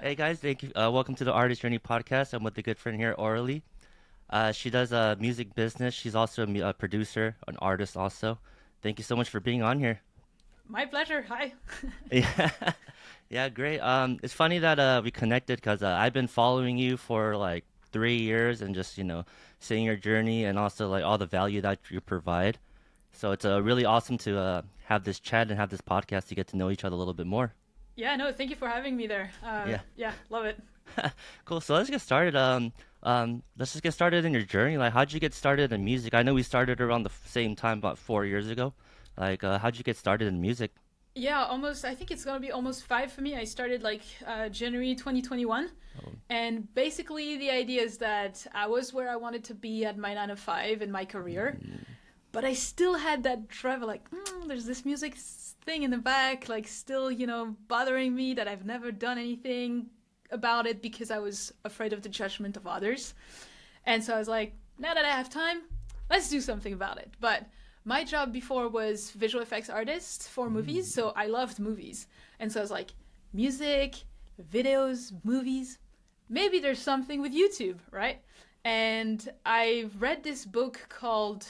Hey guys, thank you. Welcome to the Artist Journey podcast. I'm with a good friend here, Orly. She does music business. She's also a producer, an artist also. Thank you so much for being on here. My pleasure. Hi. Yeah, yeah, great. It's funny that we connected because I've been following you for like 3 years and just seeing your journey and also like all the value that you provide. So it's really awesome to have this chat and have this podcast to get to know each other a little bit more. Yeah, no, thank you for having me there. Yeah. Yeah, love it. Cool. So let's get started. Let's just get started in your journey. Like, how'd you get started in music? I know we started around the same time, about 4 years ago. Like, how'd you get started in music? Yeah, almost. I think it's gonna be almost five for me. I started like January 2021, Oh, and basically the idea is that I was where I wanted to be at my 9 to 5 in my career, mm, but I still had that drive. Like, there's this music thing in the back, like still, bothering me that I've never done anything about it because I was afraid of the judgment of others. And so I was like, now that I have time, let's do something about it. But my job before was visual effects artist for movies, mm, so I loved movies. And so I was like, music, videos, movies, maybe there's something with YouTube, right? And I read this book called,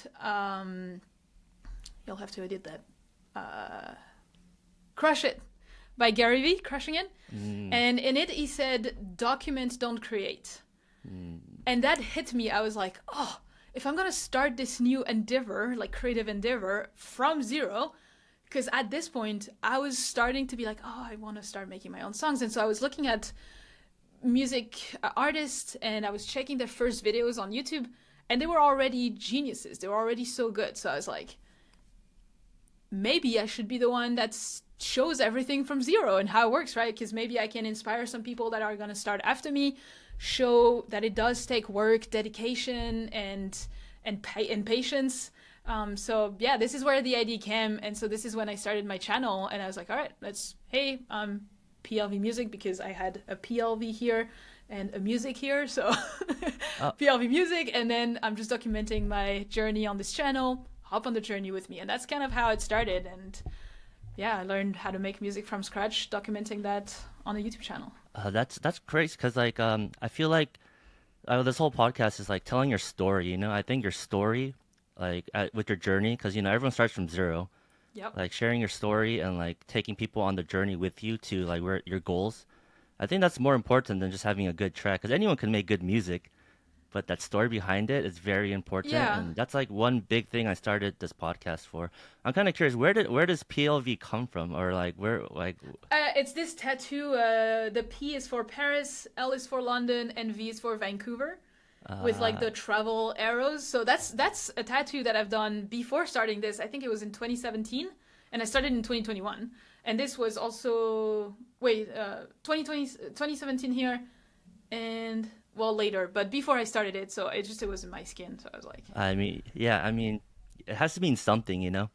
you'll have to edit that, Crush It by Gary Vee, Crushing It. mm, And in it, he said, document, don't create. mm, And that hit me. I was like, oh, if I'm gonna start this new endeavor, like creative endeavor, from zero, because at this point I was starting to be like, oh, I want to start making my own songs. And so I was looking at music artists and I was checking their first videos on YouTube, and they were already geniuses. They were already so good. So I was like, maybe I should be the one that shows everything from zero and how it works, right? Because maybe I can inspire some people that are going to start after me, show that it does take work, dedication, and patience. So yeah, this is where the idea came, and so this is when I started my channel, and I was like, all right, let's hey, PLV music because I had a PLV here and a music here, so uh, PLV music, and then I'm just documenting my journey on this channel. Hop on the journey with me, and that's kind of how it started. And yeah, I learned how to make music from scratch, documenting that on a YouTube channel. that's great because like I feel like this whole podcast is like telling your story. I think your story, like with your journey, because everyone starts from zero. Yep. Like sharing your story and like taking people on the journey with you to like where your goals. I think that's more important than just having a good track because anyone can make good music, but that story behind it is very important, Yeah. and that's like one big thing I started this podcast for. I'm kind of curious, where does PLV come from, or like where like It's this tattoo. The P is for Paris, L is for London, and V is for Vancouver, with like uh the travel arrows. So that's a tattoo that I've done before starting this. I think it was in 2017, and I started in 2021. And this was also 2020, 2017 here, and well later, but before I started it. So it was in my skin. So I was like, I mean, yeah, I mean, it has to mean something. yeah,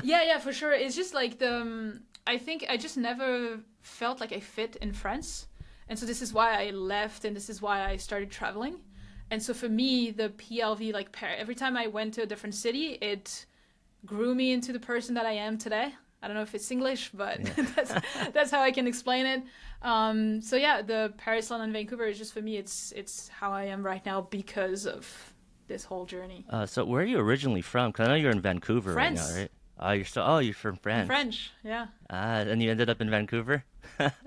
yeah, for sure. It's just like I think I just never felt like I fit in France, and so this is why I left, and this is why I started traveling. And so for me, the PLV, like every time I went to a different city, it grew me into the person that I am today. I don't know if it's English, but Yeah. that's how I can explain it. So yeah, the Paris, London, Vancouver is just for me. It's how I am right now because of this whole journey. So where are you originally from? 'Cause I know you're in Vancouver right now, France, right? You're from I'm France. French. Yeah. And you ended up in Vancouver?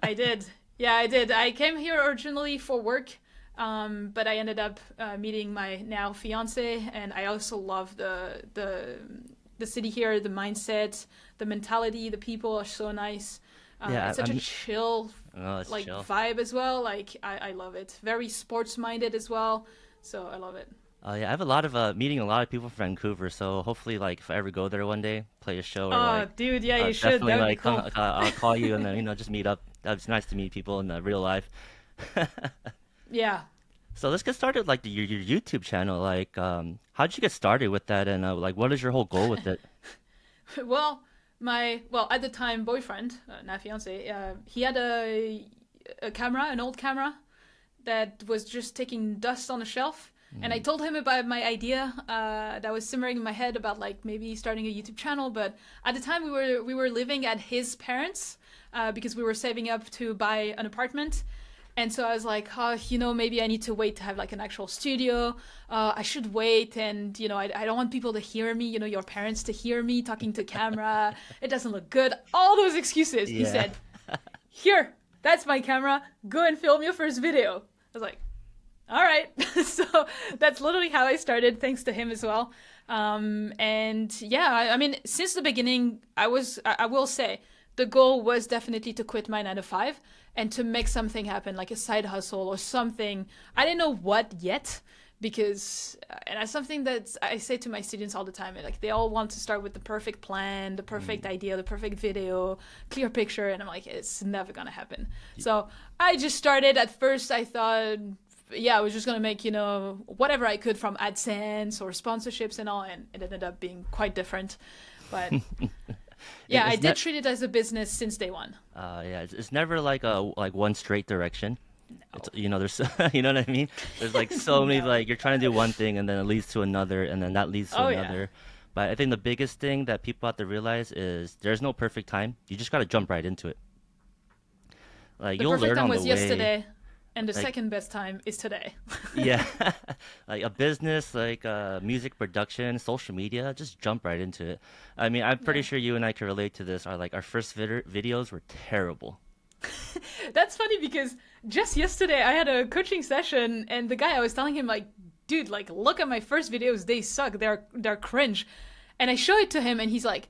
I did. Yeah, I did. I came here originally for work, but I ended up meeting my now fiance, and I also love the city here, the mindset, the mentality. The people are so nice. Yeah, It's such a chill oh, it's like chill. vibe as well. Like I love it. Very sports minded as well. So I love it. Yeah, I have a lot of meeting a lot of people from Vancouver, so hopefully, like, if I ever go there one day, play a show or Oh, like, dude, yeah, you should. definitely That would be like come, cool. I'll call you and then just meet up. It's nice to meet people in real life. Yeah. So let's get started. Like your YouTube channel, like, how'd you get started with that, and like, what is your whole goal with it? Well, my at the time boyfriend, now fiance, he had a camera, an old camera that was just taking dust on a shelf. And I Mm, told him about my idea that was simmering in my head about like maybe starting a YouTube channel. But at the time we were living at his parents, because we were saving up to buy an apartment. And so I was like, oh, maybe I need to wait to have like an actual studio. I should wait. And, I don't want people to hear me, your parents to hear me talking to camera. It doesn't look good. All those excuses. He Yeah. said, here, that's my camera. Go and film your first video. I was like, all right. So that's literally how I started, thanks to him as well. And yeah, I mean, since the beginning, I will say, the goal was definitely to quit my 9 to 5 and to make something happen, like a side hustle or something. I didn't know what yet, because, and that's something that I say to my students all the time. Like, they all want to start with the perfect plan, the perfect idea, the perfect video, clear picture. And I'm like, it's never going to happen. So I just started. At first, I thought, yeah, I was just going to make, whatever I could from AdSense or sponsorships and all. And it ended up being quite different. But yeah, I did treat it as a business since day one. Yeah, it's never like a like one straight direction. It's, there's you know what I mean? There's like so many, No. like you're trying to do one thing and then it leads to another and then that leads to Oh, yeah. another. But I think the biggest thing that people have to realize is there's no perfect time. You just got to jump right into it. Like The you'll perfect learn time on the was way. yesterday, and the Like second best time is today. yeah, like a business, like music production, social media, just jump right into it. I mean, I'm pretty Yeah. sure you and I can relate to this. Our first videos were terrible. That's funny because just yesterday I had a coaching session, and the guy, I was telling him, like, dude, like, look at my first videos, they suck, they're cringe. And I show it to him and he's like,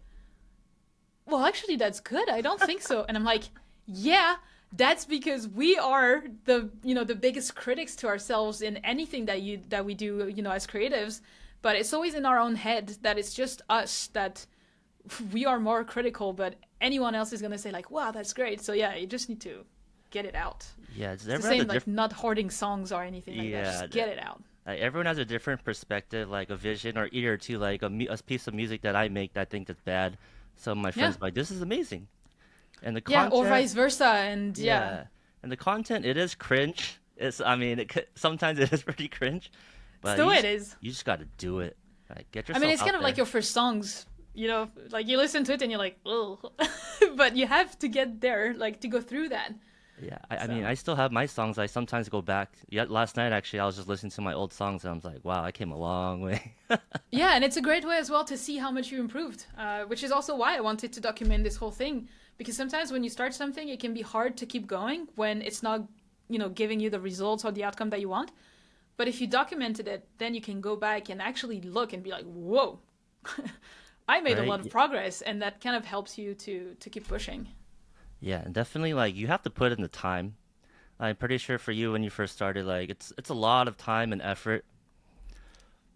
well, actually that's good. I don't think so. And I'm like, yeah, that's because we are the biggest critics to ourselves in anything that we do, as creatives. But it's always in our own head that it's just us, that we are more critical, but anyone else is going to say like, wow, that's great. So yeah, you just need to get it out. Yeah, it's It's the everyone has same, a like, different. not hoarding songs or anything like that. Yeah, Just get it out. like everyone has a different perspective, like a vision or ear to like a piece of music that I make that I think is bad. Some of my Yeah. friends are like, this is amazing, and the Yeah, or content, vice versa. And yeah. yeah, and the content it is cringe. I mean, sometimes it is pretty cringe, It's but the way it is. you just got to do it. Like get I mean, yourself it's kind out of like there. your first songs, like you listen to it and you're like, oh, but you have to get there, like, to go through that. Yeah, I mean, So, I still have my songs. I sometimes go back. Yeah, last night actually, I was just listening to my old songs and I was like, wow, I came a long way. yeah, and it's a great way as well to see how much you improved, which is also why I wanted to document this whole thing. Because sometimes when you start something, it can be hard to keep going when it's not, giving you the results or the outcome that you want. But if you documented it, then you can go back and actually look and be like, whoa, I made a lot of Right? progress. And that kind of helps you to keep pushing. Yeah, and definitely like you have to put in the time. I'm pretty sure for you when you first started, like it's a lot of time and effort,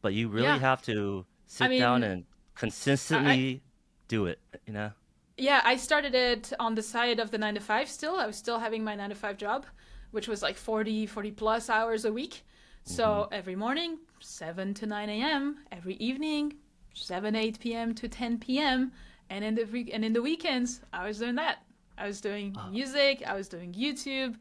but you really Yeah. have to I sit down mean, and I consistently do it, you know? yeah, I started it on the side of the 9 to 5 still. I was still having my 9 to 5 job, which was like 40 plus hours a week. Hmm. So every morning, 7 to 9 a.m., every evening, 7, 8 p.m. to 10 p.m. And in the weekends, I was doing that. I was doing music, I was doing YouTube,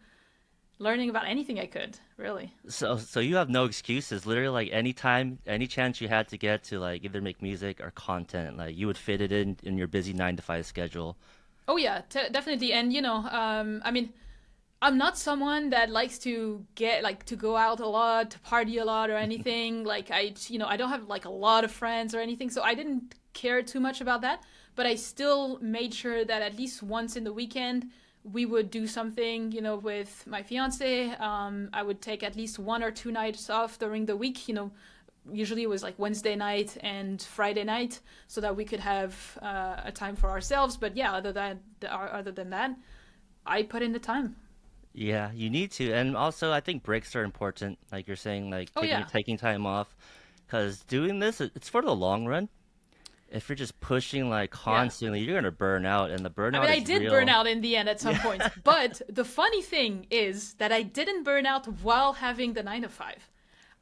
learning about anything I could, really. So you have no excuses. Literally, like any time, any chance you had to get to like either make music or content, like you would fit it in your busy 9 to 5 schedule. Oh yeah, definitely. And I mean, I'm not someone that likes to to go out a lot, to party a lot or anything. Like, I don't have like a lot of friends or anything, so I didn't care too much about that. But I still made sure that at least once in the weekend we would do something, with my fiance. I would take at least 1 or 2 nights off during the week. Usually it was like Wednesday night and Friday night, so that we could have a time for ourselves. But yeah, other than that, I put in the time. Yeah, you need to. And also, I think breaks are important. Like you're saying, like Oh yeah. taking time off, because doing this, it's for the long run. If you're just pushing like Yeah. constantly, you're gonna burn out, and the I mean, burnout I is did burn real. out in the end at some point. Yeah. But the funny thing is that I didn't burn out while having the 9 to 5.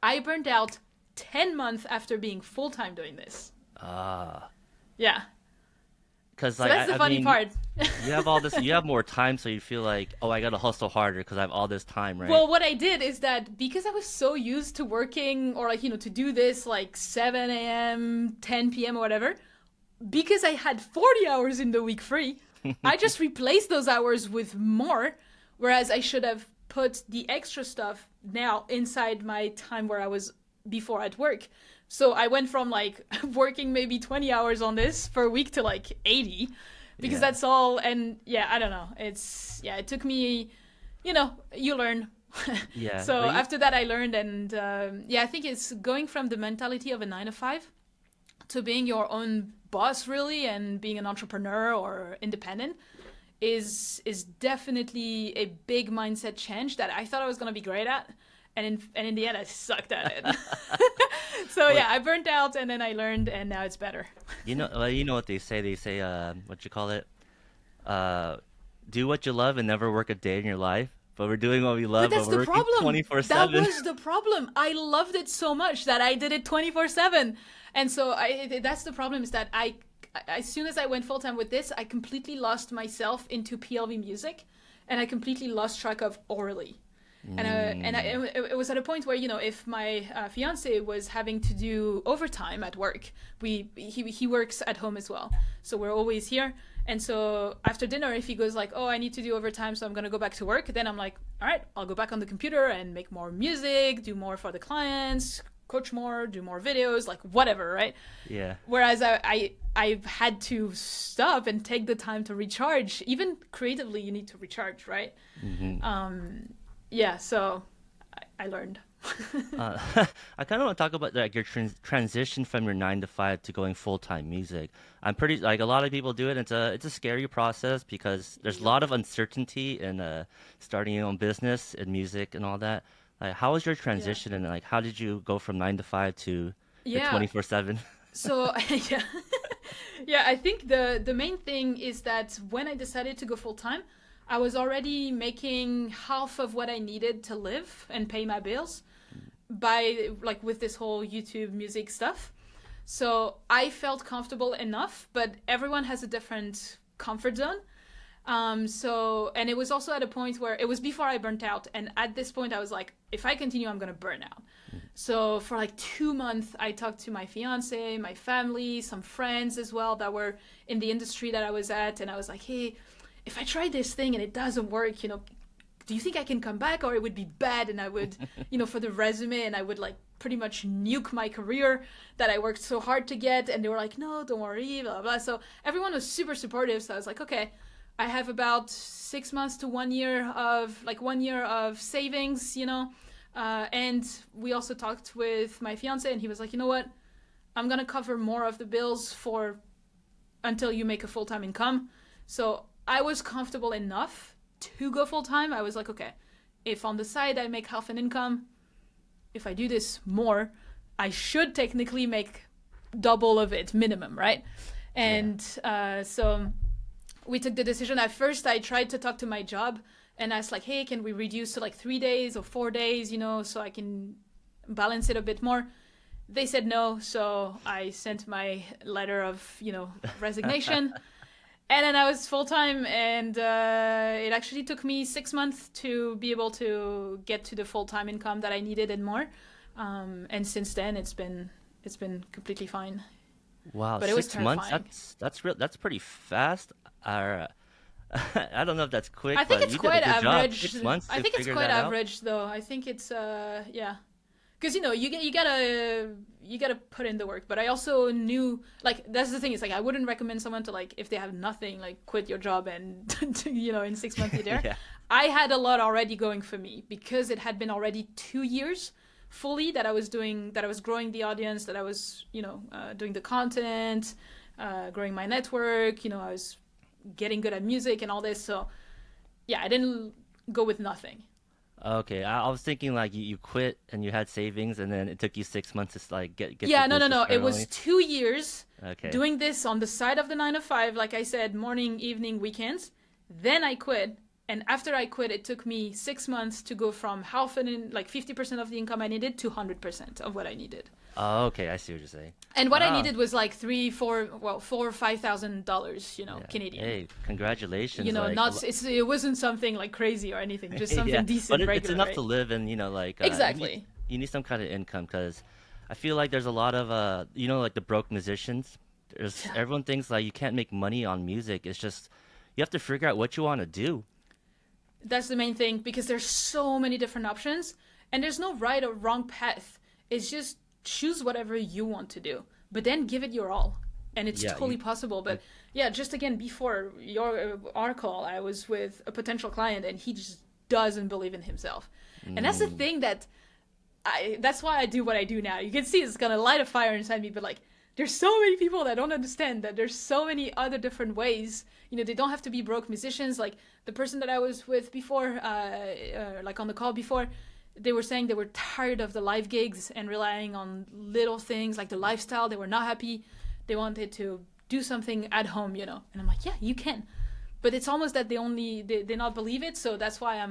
I burned out 10 months after being full time doing this. Ah, Yeah. because So like that's the I funny mean, part. you have all this, you have more time, so you feel like, oh, I gotta hustle harder because I have all this time, right? Well, what I did is that because I was so used to working or like, to do this like 7 a.m., 10 p.m. or whatever, because I had 40 hours in the week free, I just replaced those hours with more, whereas I should have put the extra stuff now inside my time where I was before at work. So I went from like working maybe 20 hours on this per week to like 80 because Yeah. that's all. And yeah, I don't know. Yeah, it took me, you learn. Yeah. So But you, after that, I learned. And yeah, I think it's going from the mentality of a 9 to 5 to being your own boss, really, and being an entrepreneur or independent is definitely a big mindset change that I thought I was gonna be great at, and in the end I sucked at it. So well, yeah, I burnt out, and then I learned, and now it's better. you know what they say. They say, what you call it? Uh, do what you love and never work a day in your life. But we're doing what we But love, but that's we're the working problem. That 24/7. was the problem. I loved it so much that I did it 24/7, and so that's the problem is that as soon as I went full time with this, I completely lost myself into PLV music, and I completely lost track of orally. Mm, It was at a point where if my fiance was having to do overtime at work, he works at home as well, so we're always here. And so after dinner, if he goes like, "Oh, I need to do overtime, so I'm gonna go back to work," then I'm like, "All right, I'll go back on the computer and make more music, do more for the clients, coach more, do more videos, like whatever, right?" yeah. Whereas I've had to stop and take the time to recharge. Even creatively, you need to recharge, right? Hmm. Yeah, so I learned. Uh, I kind of want to talk about like your transition from your 9 to 5 to going full-time music. I'm pretty like a lot of people do it. It's a scary process because there's a Yep. lot of uncertainty in starting your own business in music and all that. Like, how was your Yeah. transition and like how did you go from 9 to 5 to the Yeah. 24/7? So yeah. Yeah, I think the main thing is that when I decided to go full time, I was already making half of what I needed to live and pay my bills by like with this whole YouTube music stuff. So I felt comfortable enough, but everyone has a different comfort zone. And it was also at a point where it was before I burnt out. And at this point, I was like, if I continue, I'm going to burn out. So for like 2 months, I talked to my fiance, my family, some friends as well that were in the industry that I was at. And I was like, hey, if I try this thing and it doesn't work, do you think I can come back or it would be bad? And I would, for the resume, and I would like pretty much nuke my career that I worked so hard to get. And they were like, no, don't worry, blah, blah. So everyone was super supportive. So I was like, okay, I have about 6 months to 1 year of like 1 year of savings, and we also talked with my fiance, and he was like, you know what? I'm gonna cover more of the bills for until you make a full time income. So I was comfortable enough to go full time. I was like, okay, if on the side I make half an income, if I do this more, I should technically make double of it minimum, right? Yeah. And so we took the decision. At first, I tried to talk to my job and asked like, hey, can we reduce to like 3 days or 4 days, so I can balance it a bit more. They said no, so I sent my letter of resignation, and then I was full time, and it actually took me 6 months to be able to get to the full time income that I needed and more. And since then, it's been completely fine, Wow, but it was 6 months? terrifying. That's real. That's pretty fast. Uh, I don't know if that's I quick, think but it's you did a quite good job. average. 6 months I to think it's figure quite that out. average though. I think it's yeah, because you gotta put in the work. But I also knew like that's the thing. It's like I wouldn't recommend someone to like if they have nothing like quit your job and in 6 months be there. Yeah. I had a lot already going for me because it had been already 2 years fully that I was growing the audience, that I was doing the content, growing my network. I was getting good at music and all this. So yeah, I didn't go with nothing. Okay, I was thinking like you quit and you had savings, and then it took you 6 months to like get the Yeah, no, no, business no. It started was rolling. 2 years Okay. doing this on the side of the 9 to 5, like I said, morning, evening, weekends. Then I quit. And after I quit, it took me 6 months to go from like 50% of the income I needed to 100% of what I needed. Oh, okay, I see what you're saying. And what I Wow. needed was like $4 or $5,000, Yeah. Canadian. Hey, congratulations. Like, Not it wasn't something like crazy or anything, just yeah, something but decent, it's regular, enough to right? live, and like Exactly. you need some kind of income because I feel like there's a lot of like the broke musicians. There's Yeah. everyone thinks like you can't make money on music. It's just you have to figure out what you want to do. That's the main thing because there's so many different options and there's no right or wrong path. It's just choose whatever you want to do, but then give it your all. And it's Yeah, totally possible. you But yeah, just again, before our call, I was with a potential client and he just doesn't believe in himself. And that's the mm, thing that's why I do what I do now. You can see it's gonna light a fire inside me, but like there's so many people that don't understand that there's so many other different ways. They don't have to be broke musicians. Like the person that I was with before, like on the call before, they were saying they were tired of the live gigs and relying on little things like the lifestyle. They were not happy. They wanted to do something at home. And I'm like, yeah, you can. But it's almost that they not believe it. So that's why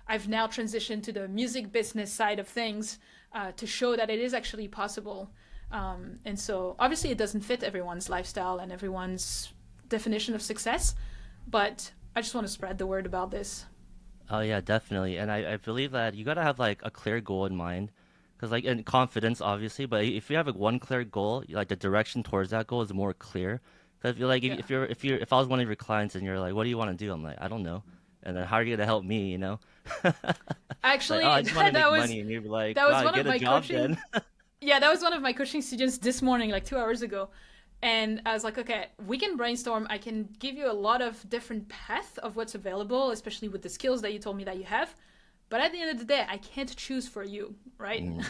I've now transitioned to the music business side of things to show that it is actually possible. And so obviously it doesn't fit everyone's lifestyle and everyone's definition of success, but I just want to spread the word about this. oh yeah, definitely. And I believe that you gotta have like a clear goal in mind, because like and confidence obviously. But if you have like one clear goal, like the direction towards that goal is more clear. Because you're like Yeah. if I was one of your clients and you're like, what do you want to do? I'm like, I don't know. And then how are you gonna help me? Like, oh, Actually, I just want to make that was money, and you're like, that was wow, one of get a my job coaching. then. Yeah, that was one of my coaching students this morning, like 2 hours ago. And I was like, okay, we can brainstorm. I can give you a lot of different paths of what's available, especially with the skills that you told me that you have. But at the end of the day, I can't choose for you, right? Mm,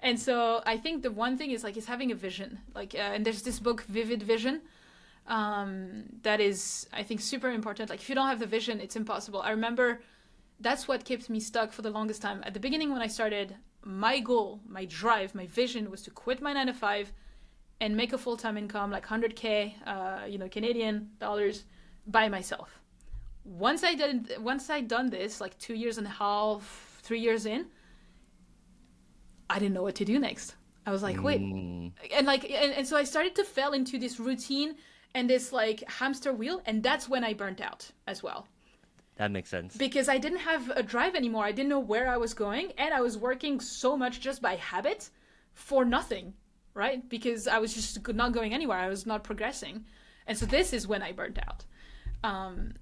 And so I think the one thing is having a vision. Like, and there's this book, Vivid Vision, that is, I think, super important. Like, if you don't have the vision, it's impossible. I remember that's what kept me stuck for the longest time. At the beginning, when I started, my goal, my drive, my vision was to quit my 9 to 5 and make a full time income, like 100K, Canadian dollars, by myself. Once I done this, like 2 years and a half, 3 years in, I didn't know what to do next. I was like, wait, mm, and so I started to fall into this routine and this like hamster wheel, and that's when I burnt out as well that makes sense. because I didn't have a drive anymore. I didn't know where I was going, and I was working so much just by habit for nothing, right? Because I was just not going anywhere. I was not progressing, and so this is when I burnt out.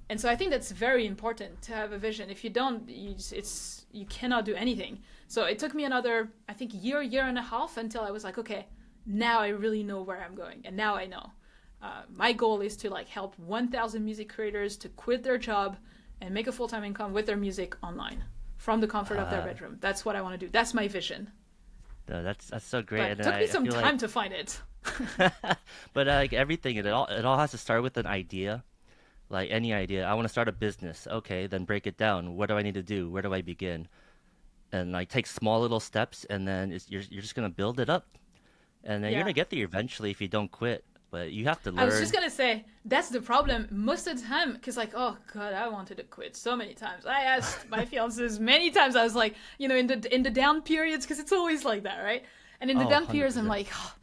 And so I think that's very important to have a vision. If you don't, you cannot do anything. So it took me another, I think, year and a half until I was like, okay, now I really know where I'm going, and now I know. My goal is to like help 1,000 music creators to quit their job and make a full-time income with their music online from the comfort of their Uh, bedroom. That's what I want to do. That's my vision. no, that's so great, But it and took me I some feel like, time to find it. but like everything, it all has to start with an idea. Like any idea, I want to start a business. Okay, then break it down. What do I need to do? Where do I begin? And like take small little steps, and then you're just gonna build it up, and then you're Yeah. gonna get there eventually if you don't quit. But you have to I was just learn. gonna say that's the problem most of the time because like oh god I wanted to quit so many times. I asked my fiance's many times. I was like in the down periods because it's always like that, right? And in the Oh, down periods I'm 100%. like oh,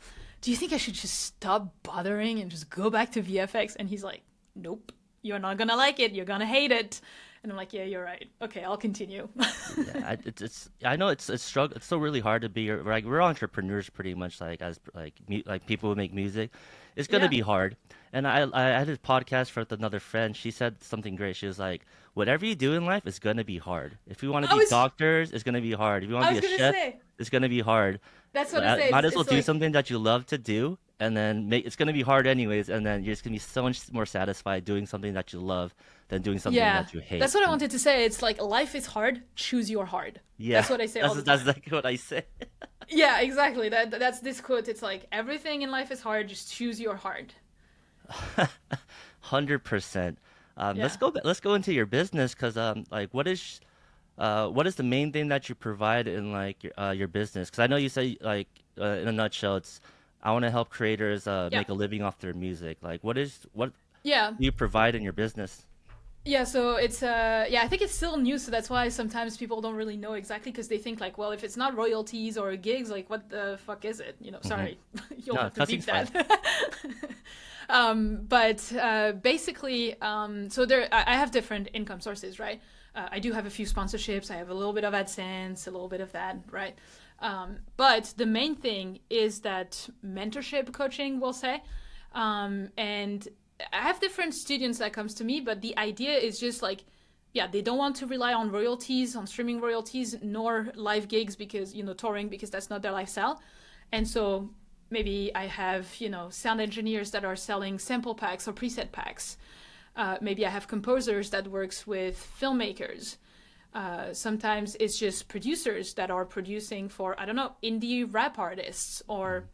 do you think I should just stop bothering and just go back to VFX? And he's like nope, you're not gonna like it, you're gonna hate it. And I'm like yeah you're right, okay I'll continue. Yeah, it's I know it's struggle. It's still really hard to be like we're entrepreneurs pretty much like as like people who make music. It's gonna Yeah. be hard. And I had a podcast with another friend. She said something great. She was like, whatever you do in life is gonna be hard. If you want to I be was doctors, it's gonna be hard. If you want I to be was a gonna chef, say it's gonna be hard. that's what I say. Might as well It's do like something that you love to do, and then it's gonna be hard anyways. And then you're just gonna be so much more satisfied doing something that you love than doing something yeah, that you hate. that's what I And wanted to say. It's like life is hard. Choose your hard. yeah, That's what I say all the that's time. like what I say. Yeah, exactly. That's this quote. It's like everything in life is hard. Just choose your hard. 100%. Yeah. Let's go into your business because like what is the main thing that you provide in like your business? Because I know you say like in a nutshell, it's I want to help creators Yeah. make a living off their music. Like what Yeah. do you provide in your business? Yeah, so it's yeah, I think it's still new, so that's why sometimes people don't really know exactly because they think like, well, if it's not royalties or gigs, like what the fuck is it? Hmm. Sorry, you'll No, have to beep cussing's fine. that. But basically, so I have different income sources, right? I do have a few sponsorships. I have a little bit of AdSense, a little bit of that, right? But the main thing is that mentorship coaching, we'll say, and I have different students that comes to me, but the idea is just like, yeah, they don't want to rely on royalties, on streaming royalties, nor live gigs because, touring because that's not their lifestyle. And so maybe I have, sound engineers that are selling sample packs or preset packs. Maybe I have composers that works with filmmakers. Sometimes it's just producers that are producing for, I don't know, indie rap artists or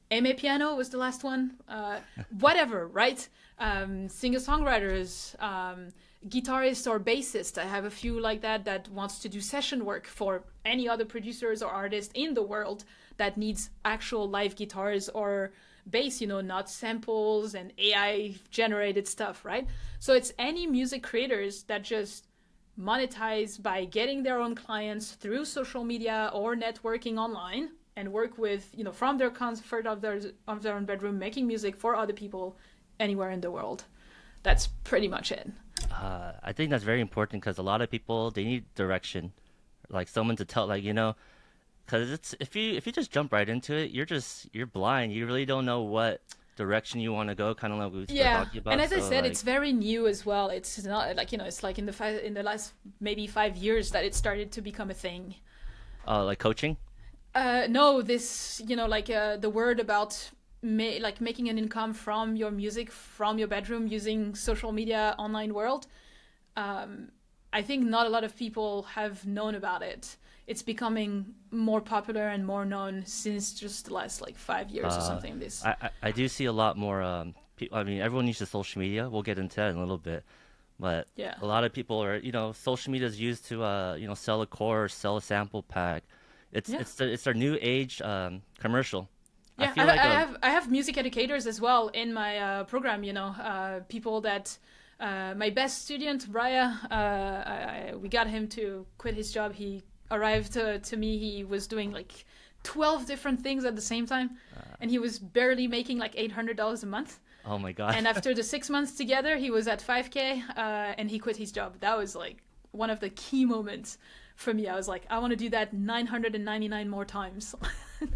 Aime Piano was the last one. Whatever, right? Singer-songwriters, guitarists or bassists. I have a few like that wants to do session work for any other producers or artists in the world that needs actual live guitars or bass, not samples and AI generated stuff, right? So it's any music creators that just monetize by getting their own clients through social media or networking online and work with, from their comfort of their own bedroom, making music for other people anywhere in the world. That's pretty much it. I think that's very important because a lot of people they need direction, like someone to tell, like because it's if you just jump right into it, you're blind. You really don't know what direction you want to go. Kind of like we were Yeah, talking and about. as I So said, like, it's very new as well. It's not like it's like in the last maybe 5 years that it started to become a thing. like coaching. No, this like the word about like making an income from your music from your bedroom using social media online world. I think not a lot of people have known about it. It's becoming more popular and more known since just the last like 5 years or Uh, something. This, I do see a lot more. I mean, everyone uses social media. We'll get into that in a little bit, but yeah, a lot of people are, social media is used to, sell a course, sell a sample pack. yeah. It's their new age commercial. I Yeah, feel like I have music educators as well in my program. People that my best student Raya, we got him to quit his job. He arrived to me. He was doing like 12 different things at the same time, and he was barely making like $800 a month. oh my God. And after the 6 months together, he was at 5K, and he quit his job. That was like one of the key moments for me. I was like, I want to do that 999 more times.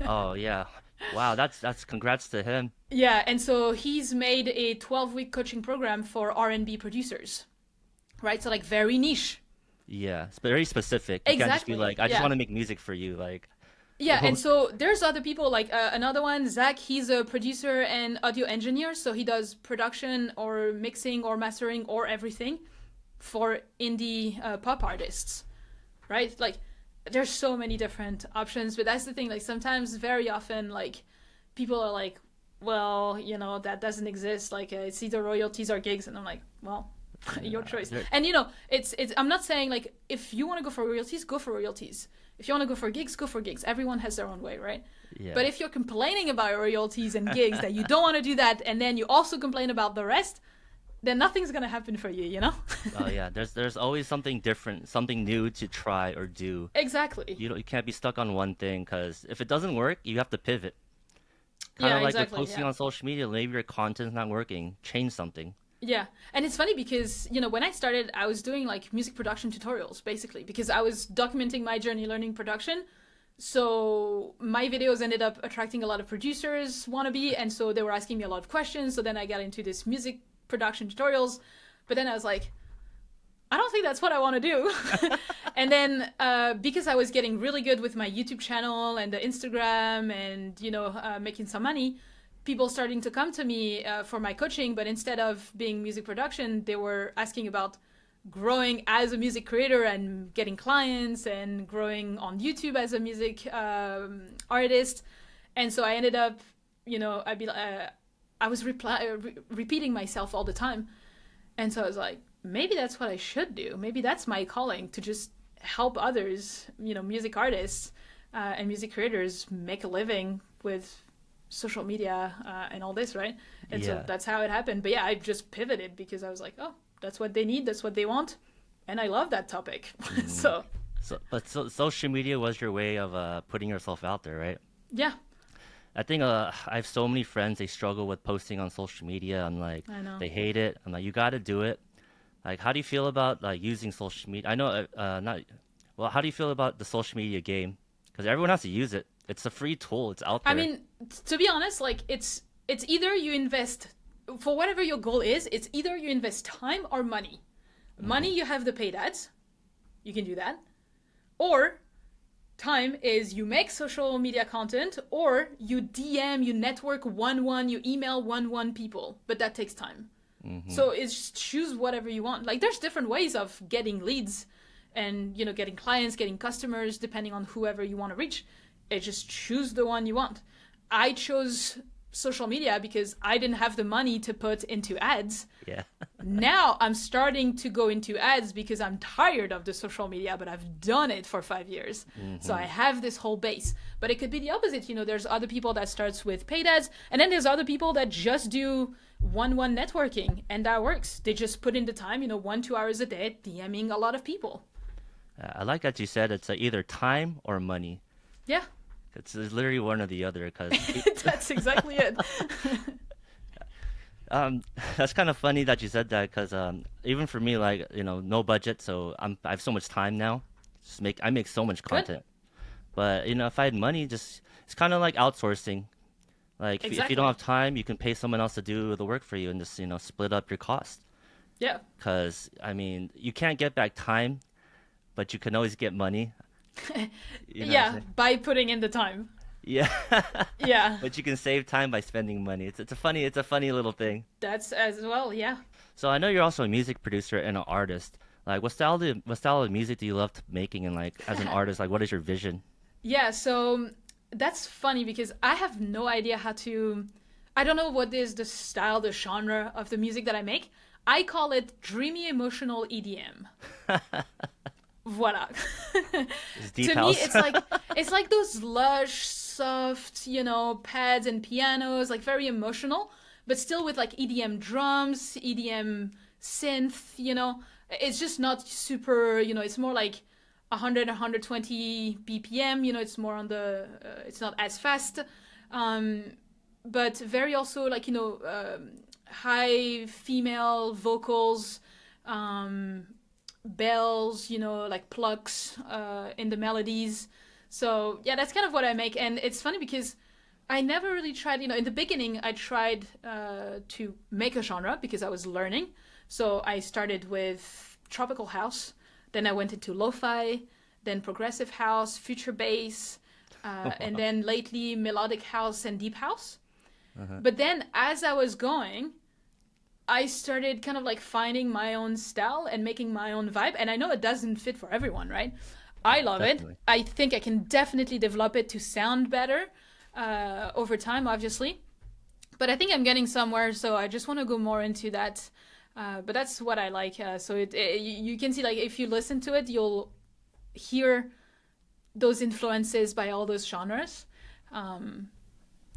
Oh yeah. Wow, that's congrats to him. Yeah, and so he's made a 12-week coaching program for R&B producers, right? So like very niche. Yeah, it's very specific. You can't just be Exactly. like, I just Yeah. want to make music for you. Like, Yeah, and so there's other people like another one, Zach. He's a producer and audio engineer, so he does production or mixing or mastering or everything for indie pop artists, right? Like there's so many different options, but that's the thing. Like sometimes, very often, like people are like, well, that doesn't exist. Like it's either royalties or gigs, and I'm like, well, your choice. there- And it's. I'm not saying like if you want to go for royalties, go for royalties. If you want to go for gigs, go for gigs. Everyone has their own way, right? yeah. But if you're complaining about royalties and gigs that you don't want to do that, and then you also complain about the rest, then nothing's gonna happen for you, you know? Oh yeah, there's always something different, something new to try or do. Exactly. You can't be stuck on one thing because if it doesn't work, you have to pivot. Kind Yeah, of like with exactly. posting Yeah. on social media, maybe your content's not working, change something. Yeah. And it's funny because, when I started, I was doing like music production tutorials basically because I was documenting my journey learning production. So my videos ended up attracting a lot of producers wannabe, and so they were asking me a lot of questions. So then I got into this music production tutorials, but then I was like, I don't think that's what I want to do. And then because I was getting really good with my YouTube channel and the Instagram and, making some money, people starting to come to me for my coaching. But instead of being music production, they were asking about growing as a music creator and getting clients and growing on YouTube as a music artist. And so I ended up, I was repeating myself all the time. And so I was like, maybe that's what I should do. Maybe that's my calling to just help others, music artists and music creators make a living with social media and all this, right? And so Yeah. that's how it happened. But yeah, I just pivoted because I was like, oh, that's what they need, that's what they want. And I love that topic. Mm. So But social media was your way of putting yourself out there, right? yeah, I think I have so many friends they struggle with posting on social media. I'm like I know. they hate it. I'm like you got to do it. Like how do you feel about like using social media? I know not well. How do you feel about the social media game? Because everyone has to use it. It's a free tool. It's out I there. mean, to be honest, like it's either you invest for whatever your goal is, it's either you invest time or money. Hmm. Money, you have the paid ads, you can do that. Or time is you make social media content, or you DM, you network one, you email one people, but that takes time. Hmm. So it's just choose whatever you want. Like there's different ways of getting leads and getting clients, getting customers, depending on whoever you want to reach. It just choose the one you want. I chose social media because I didn't have the money to put into ads. Yeah. Now I'm starting to go into ads because I'm tired of the social media, but I've done it for 5 years. So I Hmm. have this whole base. But it could be the opposite. There's other people that starts with paid ads, and then there's other people that just do one networking, and that works. They just put in the time, 1-2 hours a day, DMing a lot of people. I like that you said it's either time or money. Yeah, It's literally one or the other. Because that's exactly it. um, that's kind of funny that you said that. Because even for me, like no budget, so I have so much time now. I make so much Good. content. But if I had money, just it's kind of like outsourcing. Like if you don't Exactly. have time, you can pay someone else to do the work for you and just split up your cost. Yeah. Because I mean, you can't get back time, but you can always get money. You know what I'm Yeah, saying? by putting in the time. Yeah. Yeah, But you can save time by spending money. It's a funny little thing. that's as well. Yeah. So I know you're also a music producer and an artist. Like what style of music do you love making, and like as an artist, like what is your vision? Yeah, so that's funny because I have no idea how to. I don't know what is the style, the genre of the music that I make. I call it dreamy emotional EDM. Voila. It's deep To me, house. it's like those lush, soft, pads and pianos, like very emotional, but still with like EDM drums, EDM synth. It's just not super. It's more like 100, 120 BPM. It's more on the. It's not as fast, um, but very also like high female vocals. Um, Bells, like plucks in the melodies. So yeah, that's kind of what I make, and it's funny because I never really tried. In the beginning, I tried to make a genre because I was learning. So I started with tropical house, then I went into lo-fi, then progressive house, future bass, and then lately melodic house and deep house. Uh-huh. But then as I was going, I started kind of like finding my own style and making my own vibe. And I know it doesn't fit for everyone, right? I love it. Definitely. I think I can definitely develop it to sound better over time, obviously. But I think I'm getting somewhere, so I just want to go more into that. But that's what I like. So you can see, like, if you listen to it, you'll hear those influences by all those genres. Um,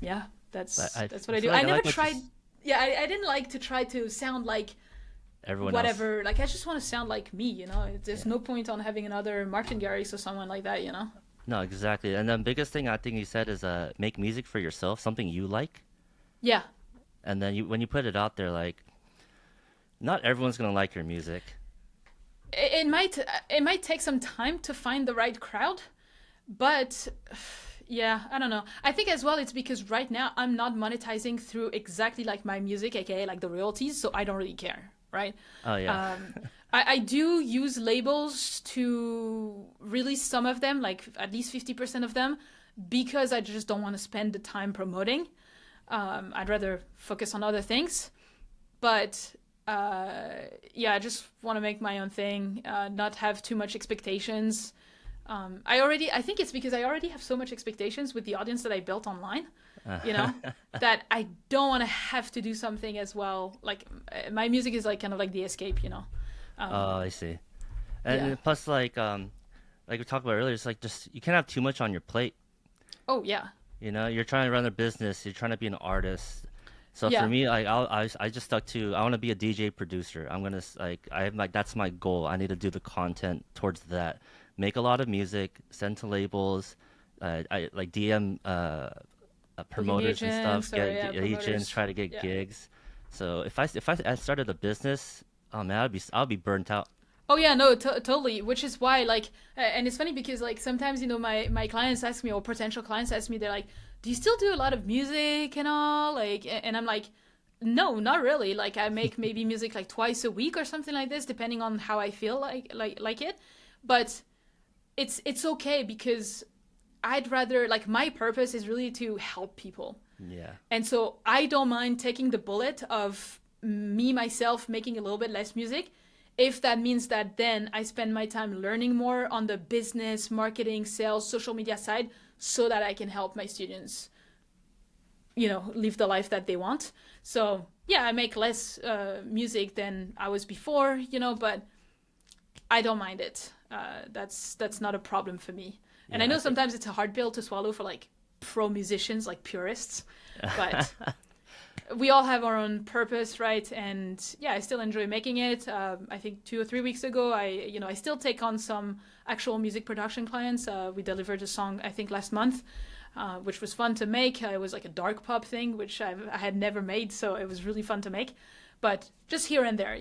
yeah, But that's I, that's I what I do. feel I like I never like tried. Yeah, I didn't like to try to sound like everyone else. whatever. Like I just want to sound like me. There's Yeah. no point on having another Martin Garrix or someone like that. No, exactly. And the biggest thing I think you said is make music for yourself, something you like, Yeah. and then when you put it out there, like not everyone's gonna like your music. It might take some time to find the right crowd, but yeah, I don't know. I think as well it's because right now I'm not monetizing through exactly like my music, aka like the royalties, so I don't really care, right? Oh yeah. Um, I do use labels to release some of them, like at least 50% of them, because I just don't want to spend the time promoting. I'd rather focus on other things. But yeah, I just want to make my own thing, not have too much expectations. I think it's because I already have so much expectations with the audience that I built online, you know, that I don't want to have to do something as well. Like my music is like kind of like the escape. Um, Oh, I see. yeah. And plus, like we talked about earlier, it's like just you can't have too much on your plate. Oh yeah. You're trying to run a business, you're trying to be an artist. So for Yeah. me, like I just stuck to I want to be a DJ producer. I'm gonna I have like that's my goal. I need to do the content towards that. Make a lot of music, send to labels, I like DM Booking promoters and stuff, agents or get yeah, agents, promoters. try to get Yeah. gigs. So if I started a business, oh man, I'd be burnt out. Oh yeah, no, totally. Which is why, like, and it's funny because like sometimes my clients ask me or potential clients ask me, they're like, do you still do a lot of music and all? Like, and I'm like, no, not really. Like, I make maybe music like twice a week or something like this, depending on how I feel like it. But it's okay because I'd rather like my purpose is really to help people. Yeah. And so I don't mind taking the bullet of me myself making a little bit less music if that means that then I spend my time learning more on the business, marketing, sales, social media side so that I can help my students, live the life that they want. So, yeah, I make less music than I was before, but I don't mind it. That's not a problem for me. And I Yeah, know I think. sometimes it's a hard pill to swallow for like pro musicians, like purists, but we all have our own purpose, right? And yeah, I still enjoy making it. I think 2 or 3 weeks ago, I still take on some actual music production clients. We delivered a song, I think, last month, which was fun to make. It was like a dark pop thing, which I had never made, so it was really fun to make. But just here and there.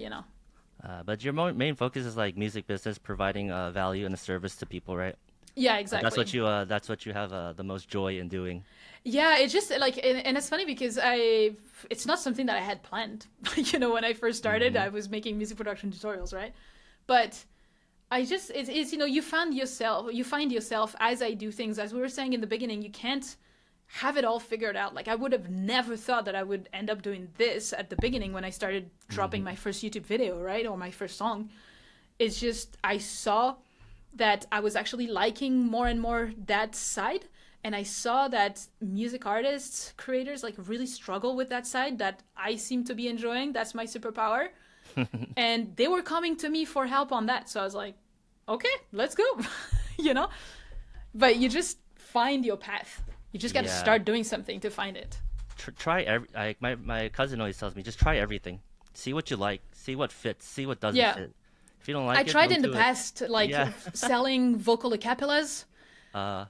But your main focus is like music business, providing value and a service to people, right? Yeah, That's exactly. what you have the most joy in doing. Yeah, it's just like, and it's funny because it's not something that I had planned. When I first started, Hmm. I was making music production tutorials, right? But it's you find yourself as I do things, as we were saying in the beginning, you can't have it all figured out. Like I would have never thought that I would end up doing this at the beginning when I started dropping Hmm. my first YouTube video, right? Or my first song. It's just I saw that I was actually liking more and more that side. And I saw that music artists, creators, like really struggle with that side that I seem to be enjoying. That's my superpower. And they were coming to me for help on that. So I was like, okay, let's go. you know? But you just find your path. You just got to Yeah. start doing something to find it. Try like my cousin always tells me, just try everything. See what you like, see what fits, see what doesn't Yeah. fit. If you don't I like it, tried don't in the do it. past, like Yeah. selling vocal acapellas, Uh,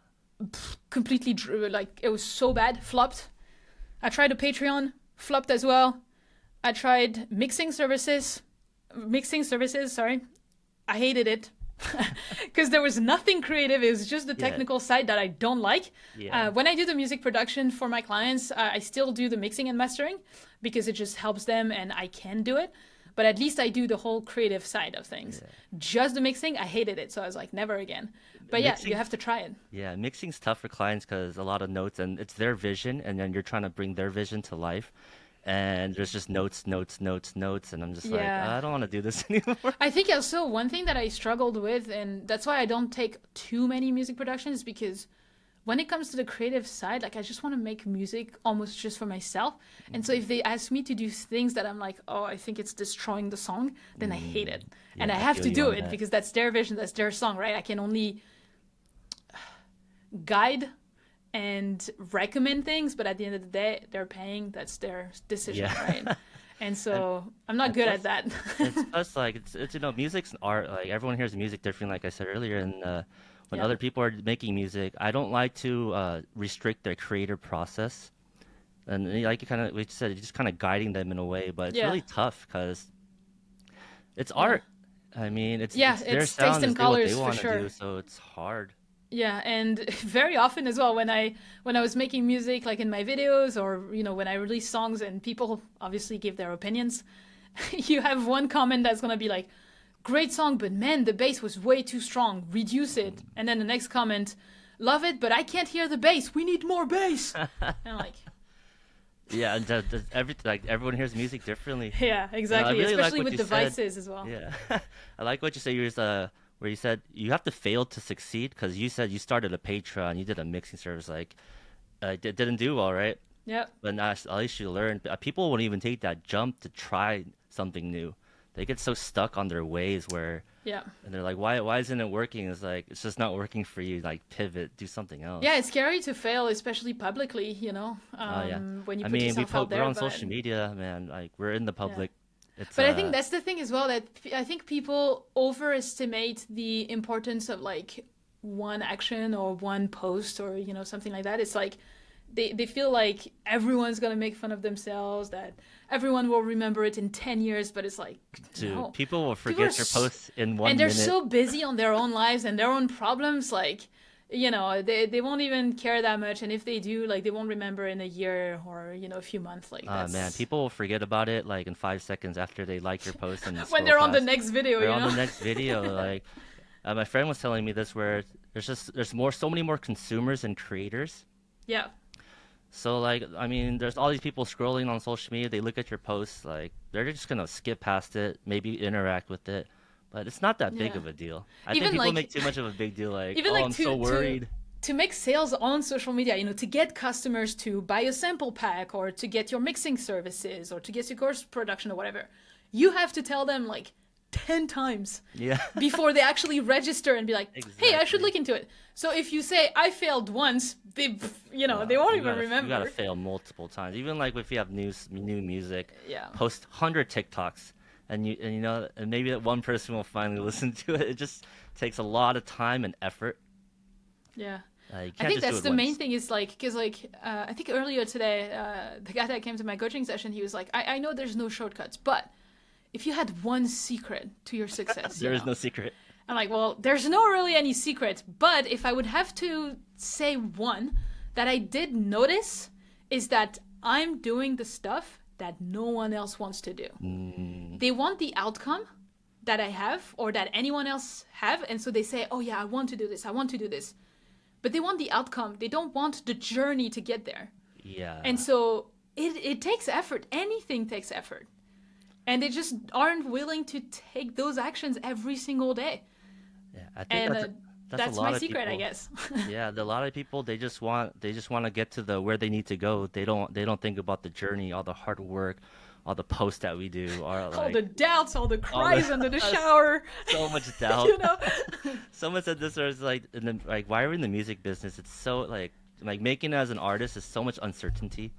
completely, like, it was so bad, flopped. I tried a Patreon, flopped as well. I tried mixing services, sorry. I hated it because there was nothing creative. It was just the yeah, technical side that I don't like. yeah, When I do the music production for my clients, I still do the mixing and mastering because it just helps them and I can do it. But at least I do the whole creative side of things. yeah. Just the mixing, I hated it. So I was like, never again. But yeah, you Mixing, have to try it. yeah, mixing's tough for clients because a lot of notes and it's their vision, and then you're trying to bring their vision to life, and there's just notes, notes, notes, notes, and I'm just like, Yeah. I don't want to do this anymore. I think also one thing that I struggled with, and that's why I don't take too many music productions, because when it comes to the creative side, like I just want to make music almost just for myself. And so if they ask me to do things that I'm like, oh, I think it's destroying the song, then I hate it. And Yeah, I I have feel to you do on it that. because that's their vision, that's their song, right? I can only guide and recommend things, but at the end of the day, they're paying, that's their decision, Yeah, right? And and so I'm not and good at plus, that. it's plus like it's music's an art. Like everyone hears music differently, like I said earlier, and when yeah. other people are making music, I don't like to restrict their creative process. And like you kind of we said, you're just kind of guiding them in a way, but it's Yeah. really tough because it's Yeah. art. I mean, Yeah, it's their it's taste sound, and is they what they colors for want to sure. do, so it's hard. Yeah, and very often as well when I was making music like in my videos or when I release songs and people obviously give their opinions, you have one comment that's going to be like, "Great song, but man, the bass was way too strong. Reduce it." And then the next comment, "Love it, but I can't hear the bass. We need more bass." And I'm like, Yeah, and like everyone hears music differently. yeah, I exactly, really like especially what with you said. devices as well. Yeah, I like what you say. Where you said you have to fail to succeed because you said you started a Patreon, you did a mixing service, like didn't do well, right? Yep. But now at least you learned. People won't even take that jump to try something new. They get so stuck on their ways where, Yeah. and they're like, why isn't it working? It's like it's just not working for you. Like pivot, do something else. Yeah, it's scary to fail, especially publicly, Oh yeah, when you I put mean yourself out we're there, on but social media, man. Like we're in the yeah. public. It's But I think that's the thing as well, that I think people overestimate the importance of like one action or one post or something like that. It's like they feel like everyone's gonna make fun of themselves, that everyone will remember it in 10 years, but it's like, dude. no. People will People are forget your posts in and one they're minute. so busy on their own lives and their own problems, like they won't even care that much, and if they do, like, they won't remember in a year or a few months. Like, Man, that's people will forget about it like in 5 seconds after they like your post and when scroll they're on the past. next video, Or on the next video, like my friend was telling me this, where there's so many more consumers and creators. Yeah, So like, I mean, there's all these people scrolling on social media. They look at your posts, like they're just gonna skip past it, maybe interact with it, but it's not that big yeah. of a deal. I think Even people like make too much of a big deal, like, even oh, like I'm so worried. to make sales on social media, to get customers to buy a sample pack, or to get your mixing services, or to get your course production or whatever, you have to tell them like 10 times Yeah, before they actually register and be like, hey, I should exactly. look into it. So if you say I failed once, they won't even You gotta remember. fail multiple times. Even like if you have new music, Yeah. post 100 TikToks, and maybe that one person will finally listen to it. It just takes a lot of time and effort. Yeah. You I can't think just do that's it the main once. thing is like, because like, I think earlier today, the guy that came to my coaching session, he was like, I know there's no shortcuts, but if you had one secret to your success, There is no secret. I'm like, well, there's no really any secret, but if I would have to say one that I did notice is that I'm doing the stuff that no one else wants to do. Mm, They want the outcome that I have or that anyone else have, and so they say, "Oh yeah, I want to do this. I want to do this." But they want the outcome. They don't want the journey to get there. And yeah. so it takes effort. Anything takes effort. And they just aren't willing to take those actions every single day. Yeah, I think And that's a that's my lot of secret, I people. guess. Yeah, a lot of people, they just want to get to the where they need to go. They don't think about the journey, all the hard work, all the posts that we do, or All like the doubts, all the all the cries under the shower, so much doubt. you know? Someone said this, or it's like, why are we in the music business? It's so like making it as an artist is so much uncertainty.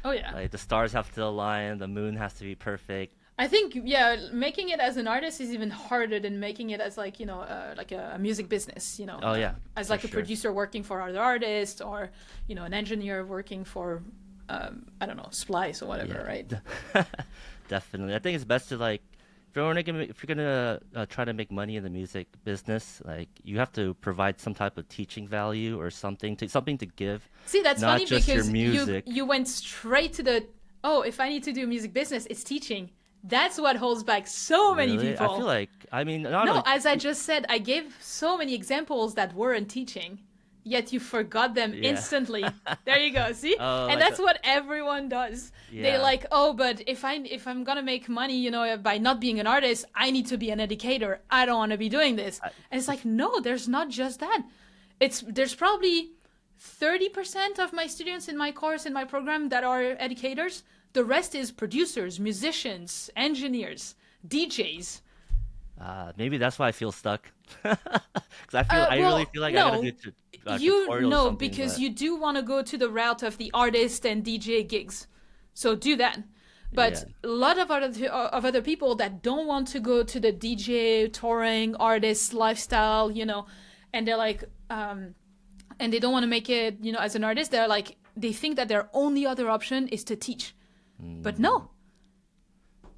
Oh, yeah. Like the stars have to align, the moon has to be perfect. I think, yeah, making it as an artist is even harder than making it as like, like a music business, Oh yeah, as for like a sure. producer working for other artists, or, an engineer working for, I don't know, Splice or whatever, Yeah, right? definitely. I think it's best to like, if you're gonna try to make money in the music business, like you have to provide some type of teaching value or something to give, See, that's not funny just your because you music. you went straight to the, oh, if I need to do music business, it's teaching. That's what holds back so many Really, I feel people. like, I mean, not No, only as I just said, I gave so many examples that weren't teaching, yet you forgot them yeah. instantly. There you go. See? Oh, And like that's the, what everyone does. They yeah. like, oh, but if I'm gonna make money, by not being an artist, I need to be an educator. I don't want to be doing this. I, And it's like, no, there's not just that. There's probably 30% of my students in my course, in my program, that are educators. The rest is producers, musicians, engineers, DJs. Maybe that's why I feel stuck. Because I really Well, feel like I gotta do no, a you tutorial or know, something, because but you do want to go to the route of the artist and DJ gigs, so do that. yeah. But a lot of other people that don't want to go to the DJ touring artist lifestyle, and they're like, and they don't want to make it, as an artist. They're like, they think that their only other option is to teach, but Mm, no.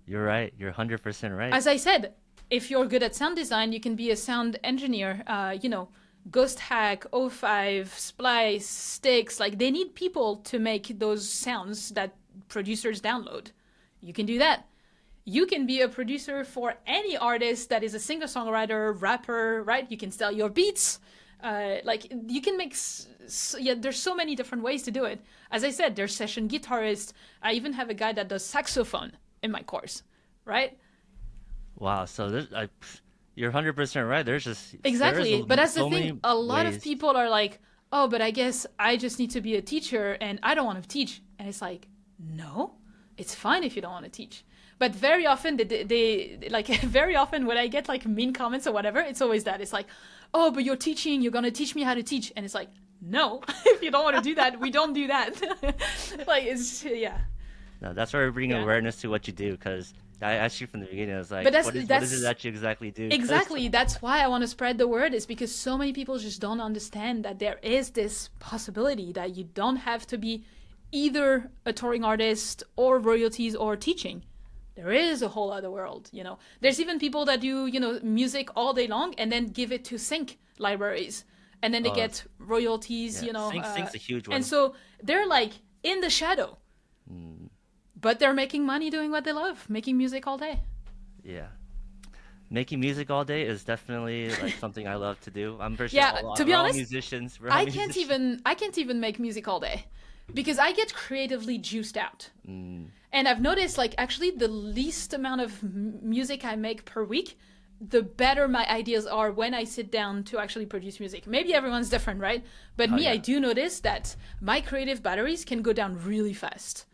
you're right. You're 100% right. As I said, if you're good at sound design, you can be a sound engineer. Ghost Hack, O5, Splice, Sticks. Like, they need people to make those sounds that producers download. You can do that. You can be a producer for any artist that is a singer-songwriter, rapper, right? You can sell your beats. Like, you can make. Yeah, there's so many different ways to do it. As I said, there's session guitarists. I even have a guy that does saxophone in my course, right? Wow. So you're 100% right. Exactly. But that's the so thing. many A lot of ways. people are like, oh, but I guess I just need to be a teacher and I don't want to teach. And it's like, no, it's fine if you don't want to teach. But very often, they like, very often when I get like mean comments or whatever, it's always that. It's like, oh, but you're teaching, you're going to teach me how to teach. And it's like, no, if you don't want to do that, we don't do that. Like, yeah. No, that's why we're bringing Yeah. awareness to what you do. Because I asked you from the beginning. I was like, But what is it that's that you exactly do? 'Cause exactly, that's why I want to spread the word, is because so many people just don't understand that there is this possibility that you don't have to be either a touring artist or royalties or teaching. There is a whole other world. There's even people that do, music all day long and then give it to sync libraries. and then they Oh, get royalties, yeah. Sync's a huge and one. so they're like in the shadow, Mm, but they're making money doing what they love, making music all day. yeah. Making music all day is definitely like something I love to do. I'm pretty sure Yeah, to be we're all honest, musicians. We're all musicians. I can't even make music all day because I get creatively juiced out. Mm, And I've noticed, like, actually, the least amount of music I make per week, the better my ideas are when I sit down to actually produce music. Maybe everyone's different, right? But oh me, I yeah. do notice that my creative batteries can go down really fast.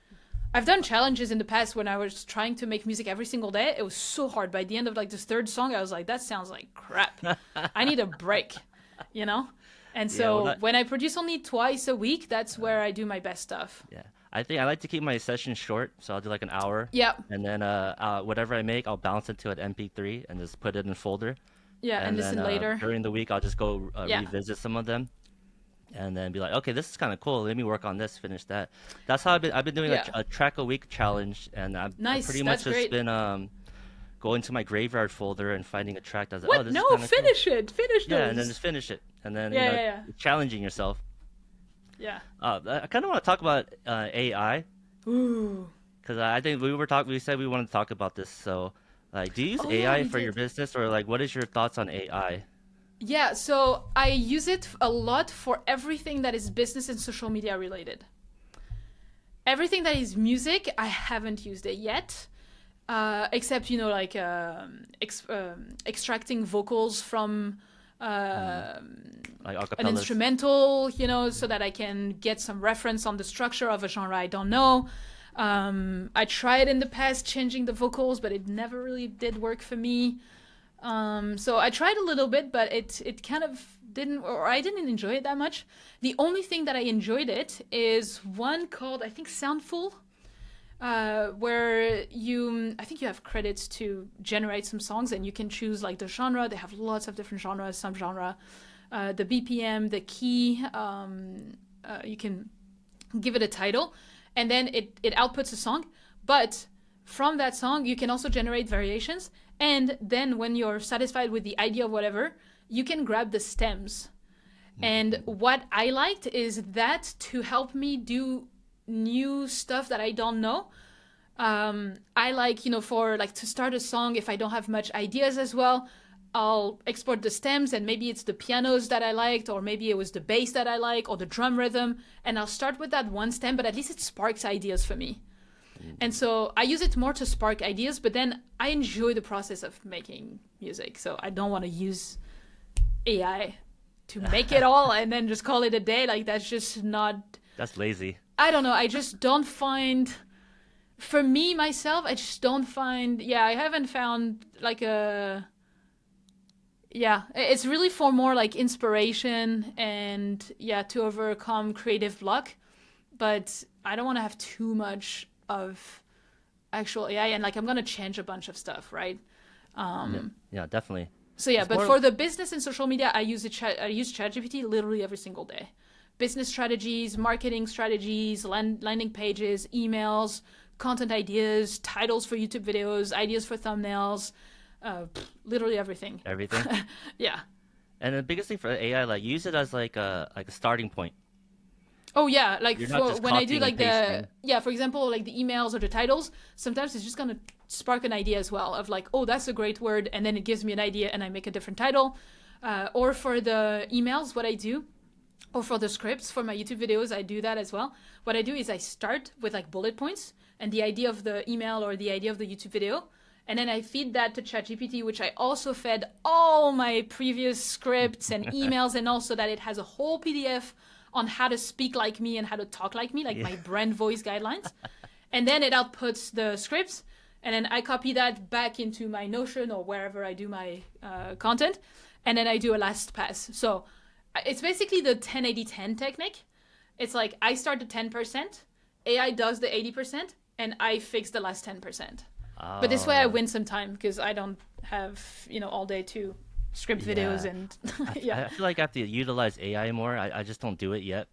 I've done challenges in the past when I was trying to make music every single day. It was so hard. By the end of like this third song, I was like, that sounds like crap. I need a break, you know? And Yeah, well so that when I produce only twice a week, that's where I do my best stuff. yeah. I think I like to keep my sessions short, so I'll do like an hour, Yeah. and then whatever I make, I'll bounce it to an MP3 and just put it in a folder. Yeah. And And then listen later. during the week, I'll just go Yeah. revisit some of them, and then be like, okay, this is kind of cool. Let me work on this, finish that. That's how I've been doing Yeah. a track a week challenge, and I've Nice. pretty much That's just great. been going to my graveyard folder and finding a track that's like, oh, What? this is No, kind of cool. finish it. Finish Yeah, and then those. just finish it, and then Yeah. Yeah. Yeah. challenging yourself. Yeah. I kind of want to talk about AI Ooh. because I think we said we wanted to talk about this. So, like, do you use Oh yeah, AI we for your did. business, or like, what is your thoughts on AI? Yeah, so I use it a lot for everything that is business and social media related. Everything that is music, I haven't used it yet, except like extracting vocals from Mm, like an acapellas? instrumental, so that I can get some reference on the structure of a genre I don't know. I tried in the past changing the vocals, but it never really did work for me. So I tried a little bit, but it kind of didn't, or I didn't enjoy it that much. The only thing that I enjoyed it is one called, I think, Soundful, where I think you have credits to generate some songs, and you can choose like the genre. They have lots of different genres, some genre, the BPM, the key. You can give it a title, and then it outputs a song. But from that song, you can also generate variations. And then when you're satisfied with the idea of whatever, you can grab the stems. And what I liked is that to help me do new stuff that I don't know. I like, for like to start a song, if I don't have much ideas as well, I'll export the stems, and maybe it's the pianos that I liked, or maybe it was the bass that I like, or the drum rhythm. And I'll start with that one stem, but at least it sparks ideas for me. And so I use it more to spark ideas, but then I enjoy the process of making music. So I don't want to use AI to make it all and then just call it a day. Like, that's just not, That's lazy. I don't know. I just don't find, for me, myself, I just don't find, yeah, I haven't found like yeah, it's really for more like inspiration and, yeah, to overcome creative block. But I don't want to have too much of actual AI, and like I'm gonna change a bunch of stuff, right? Yeah, yeah, definitely. So yeah, It's but more. for the business and social media, I use ChatGPT literally every single day. Business strategies, marketing strategies, landing pages, emails, content ideas, titles for YouTube videos, ideas for thumbnails, literally everything. Everything. Yeah. And the biggest thing for AI, like use it as like a starting point. Oh yeah, like You're not for just when I do copying and like the pasting. yeah, for example, like the emails or the titles, sometimes it's just gonna spark an idea as well of like, oh, that's a great word, and then it gives me an idea, and I make a different title. Or for the emails, what I do, or for the scripts for my YouTube videos, I do that as well. What I do is I start with like bullet points and the idea of the email or the idea of the YouTube video, and then I feed that to ChatGPT, which I also fed all my previous scripts and emails, and also that it has a whole PDF on how to speak like me and how to talk like me, like Yeah. my brand voice guidelines. And then it outputs the scripts, and then I copy that back into my Notion or wherever I do my content, and then I do a last pass. So it's basically the 10-80-10 technique. It's like I start the 10%, AI does the 80%, and I fix the last 10%. But this way I Oh, win some time because I don't have, all day to script videos yeah. and I yeah. feel like I have to utilize AI more. I just don't do it yet,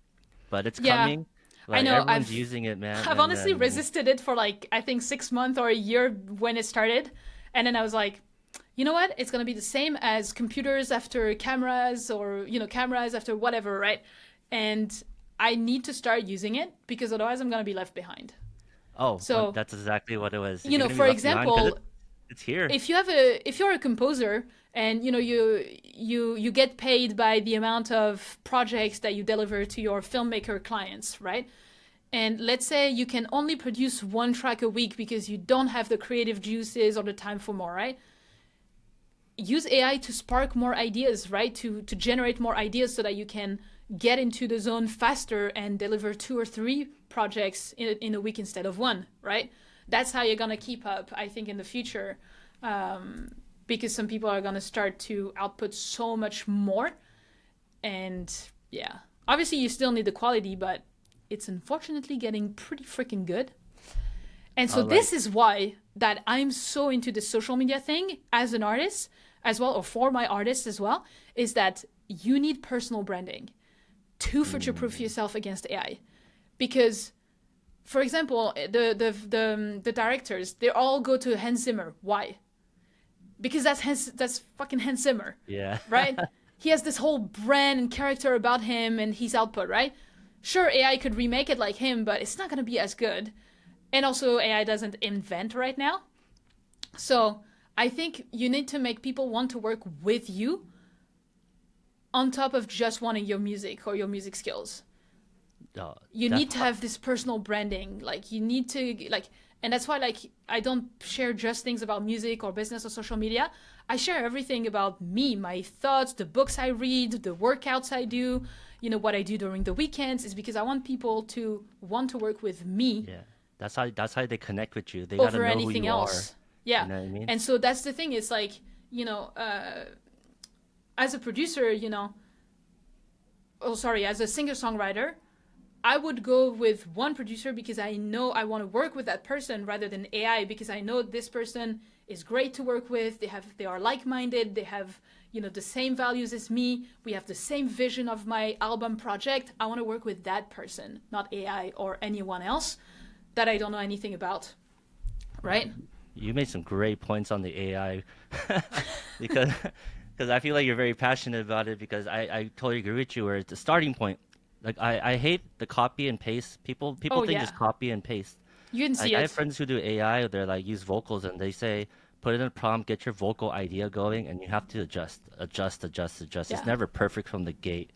but it's Yeah, coming. I Like know. everyone's using it, man. I've And honestly then resisted it for like I think 6 months or a year when it started, and then I was like, you know what? It's going to be the same as computers after cameras, or, cameras after whatever, right? And I need to start using it because otherwise I'm going to be left behind. Oh, So, that's exactly what it was. You're gonna be for left behind because example, it's here. if you're a composer and you get paid by the amount of projects that you deliver to your filmmaker clients, right? And let's say you can only produce one track a week because you don't have the creative juices or the time for more, right? Use AI to spark more ideas, right? To generate more ideas so that you can get into the zone faster and deliver 2 or 3 projects in a week instead of one, right? That's how you're gonna keep up, I think, in the future, because some people are gonna start to output so much more, and yeah, obviously you still need the quality, but it's unfortunately getting pretty freaking good. And so Like, this is why that I'm so into the social media thing as an artist as well, or for my artists as well, is that you need personal branding to future proof mm, yourself against AI. Because, for example, the directors, they all go to Hans Zimmer. Why? Because that's fucking Hans Zimmer, yeah. right? He has this whole brand and character about him and his output, right? Sure, AI could remake it like him, but it's not going to be as good. And also, AI doesn't invent right now. So I think you need to make people want to work with you on top of just wanting your music or your music skills. Oh, You that's need to have this personal branding. Like, you need to, like, and that's why, like, I don't share just things about music or business or social media. I share everything about me, my thoughts, the books I read, the workouts I do, what I do during the weekends, is because I want people to want to work with me yeah. That's how they connect with you. They gotta over know who anything you are. else. You Yeah. know what I mean? And so that's the thing. It's like, as a producer, as a singer songwriter, I would go with one producer because I know I want to work with that person rather than AI, because I know this person is great to work with. They are like-minded. They have, the same values as me. We have the same vision of my album project. I want to work with that person, not AI or anyone else that I don't know anything about, Yeah, right? you made some great points on the AI because because I feel like you're very passionate about it because I totally agree with you where it's the starting point. Like I hate the copy and paste. People Oh think yeah, just copy and paste. you can Like see I have it friends who do AI, they're like use vocals and they say put in a prompt, get your vocal idea going, and you have to adjust. It's yeah. never perfect from the gate.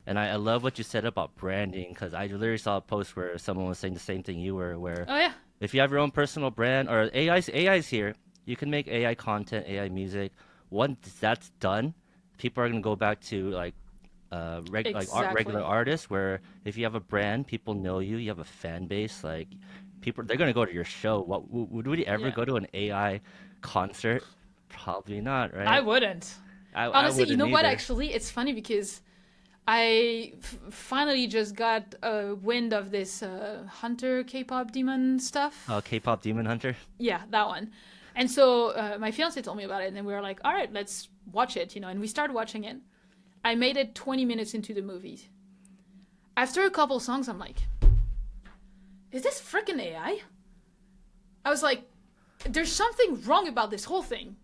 And I love what you said about branding because I literally saw a post where someone was saying the same thing you were, where Oh yeah, if you have your own personal brand or AI's here, you can make AI content, AI music. Once that's done, people are gonna go back to like regular exactly. artists where if you have a brand, people know you, you have a fan base, like people they're gonna go to your show. Would we ever Yeah. go to an AI concert? Probably not, I right? wouldn't. I Honestly, you wouldn't know what? either. Actually, it's funny because I finally just got a wind of this Hunter K-pop demon stuff. Oh, K-pop Demon Hunter. Yeah, that one. And so my fiance told me about it, and we were like, "All right, let's watch it," And we started watching it. I made it 20 minutes into the movie. After a couple songs, I'm like, "Is this freaking AI?" I was like, "There's something wrong about this whole thing."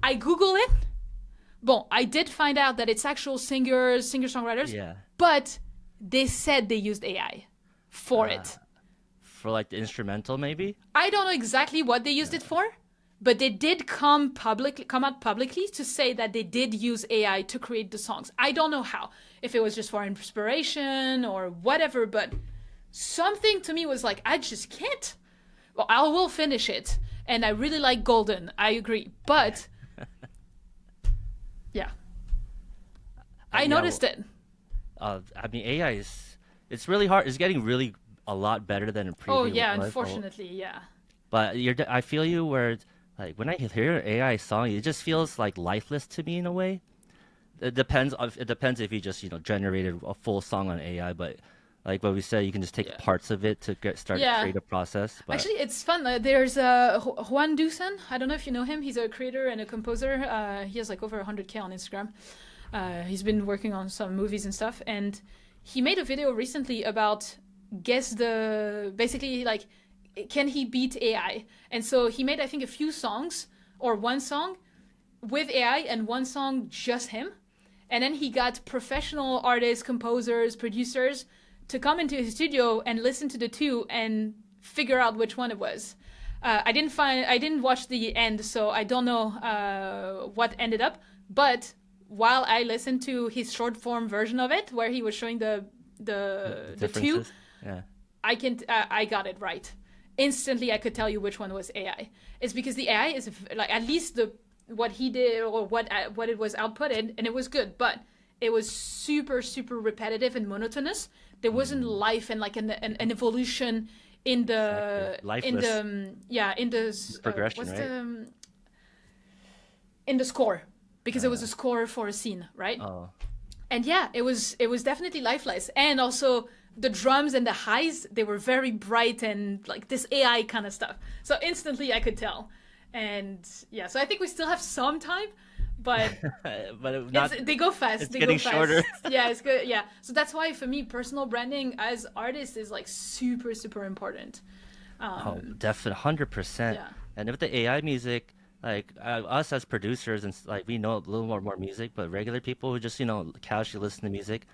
I Google it. Bon, I did find out that it's actual singer-songwriters, Yeah. but they said they used AI for Uh, it. for like the instrumental maybe. I don't know exactly what they used it for, but they did come out publicly to say that they did use AI to create the songs. I don't know how, if it was just for inspiration or whatever, but something to me was like, I just can't. Well, I will finish it, and I really like Golden. I agree, but yeah, I Yeah. noticed it. I mean, AI is it's really hard. It's getting really a lot better than a Oh preview yeah, was. unfortunately, yeah. But I feel you where like when I hear an AI song, it just feels like lifeless to me in a way. It depends if you just generated a full song on AI, but like what we said, you can just take Yeah. parts of it to start a Yeah. creative process. But Actually, it's fun. There's Juan Dusan. I don't know if you know him. He's a creator and a composer. He has like over 100K on Instagram. He's been working on some movies and stuff. And he made a video recently about basically like, can he beat AI? And so he made, I think, a few songs or one song with AI, and one song just him. And then he got professional artists, composers, producers to come into his studio and listen to the two and figure out which one it was. I didn't watch the end, so I don't know what ended up. But while I listened to his short form version of it, where he was showing The the two, differences. Yeah. I got it right. Instantly, I could tell you which one was AI. It's because the AI is like, at least the what he did, or what it was outputted, and it was good, but it was super repetitive and monotonous. There wasn't Mm, life and like an evolution in exactly. the Lifeless. yeah, in the The progression, what's right? the in the score, because it was Uh, a score for a scene, right? oh, And yeah, it was definitely lifeless. And also the drums and the highs, they were very bright and like this AI kind of stuff. So instantly I could tell. And yeah, so I think we still have some time, but but it's not. they go fast. It's They go getting shorter. fast. Yeah, it's good. Yeah. So that's why for me personal branding as artist is like super important. Oh, Um definitely, 100%. yeah. And with the AI music, like us as producers like we know a little more music, but regular people who just casually listen to music,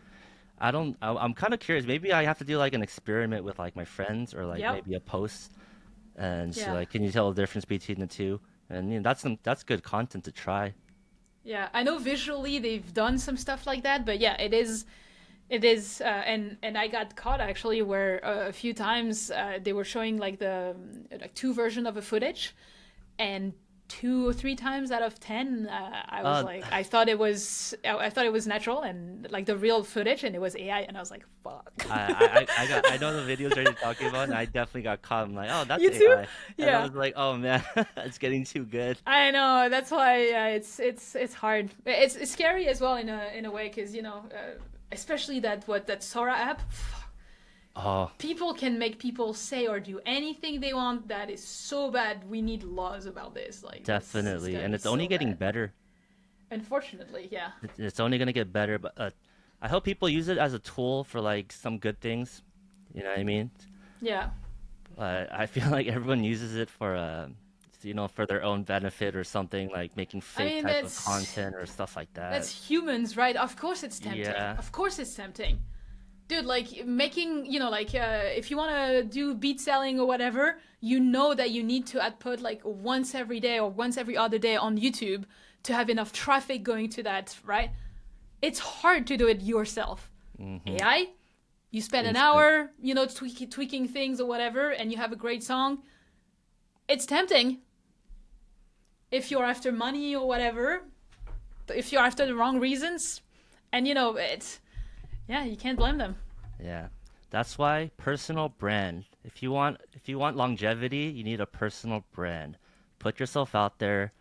I'm kind of curious. Maybe I have to do like an experiment with like my friends or like Yep. maybe a post and see Yeah. like, can you tell the difference between the two? And that's good content to try. Yeah. I know visually they've done some stuff like that, but yeah, it is, and I got caught actually where a few times they were showing like the like two version of a footage, and two or three times out of ten, I was Uh, like, I thought it was natural and like the real footage, and it was AI, and I was like, fuck. I know the videos that you're talking about, and I definitely got caught. I'm like, oh, that's You too? AI, and I Yeah. was like, oh man, it's getting too good. I know. That's why it's hard. It's scary as well in a way, because especially that Sora app. Oh, People can make people say or do anything they want. That is so bad. We need laws about this. Like this is definitely, gonna and be it's only so getting bad. better. Unfortunately, yeah, It's only gonna get better, but I hope people use it as a tool for like some good things. You know what I mean? yeah. I feel like everyone uses it for for their own benefit or something, like making I fake mean, type of content or stuff like that. that's humans, right? Of course, it's tempting. Yeah. Of course, it's tempting, dude. Like making, like if you want to do beat selling or whatever, you know that you need to output like once every day or once every other day on YouTube to have enough traffic going to that, right? It's hard to do it yourself. Mm-hmm. AI, you spend an Instant. hour, tweaking things or whatever, and you have a great song. It's tempting if you're after money or whatever, if you're after the wrong reasons, and it's yeah, you can't blame them. Yeah. That's why personal brand. If you want longevity, you need a personal brand. Put yourself out there.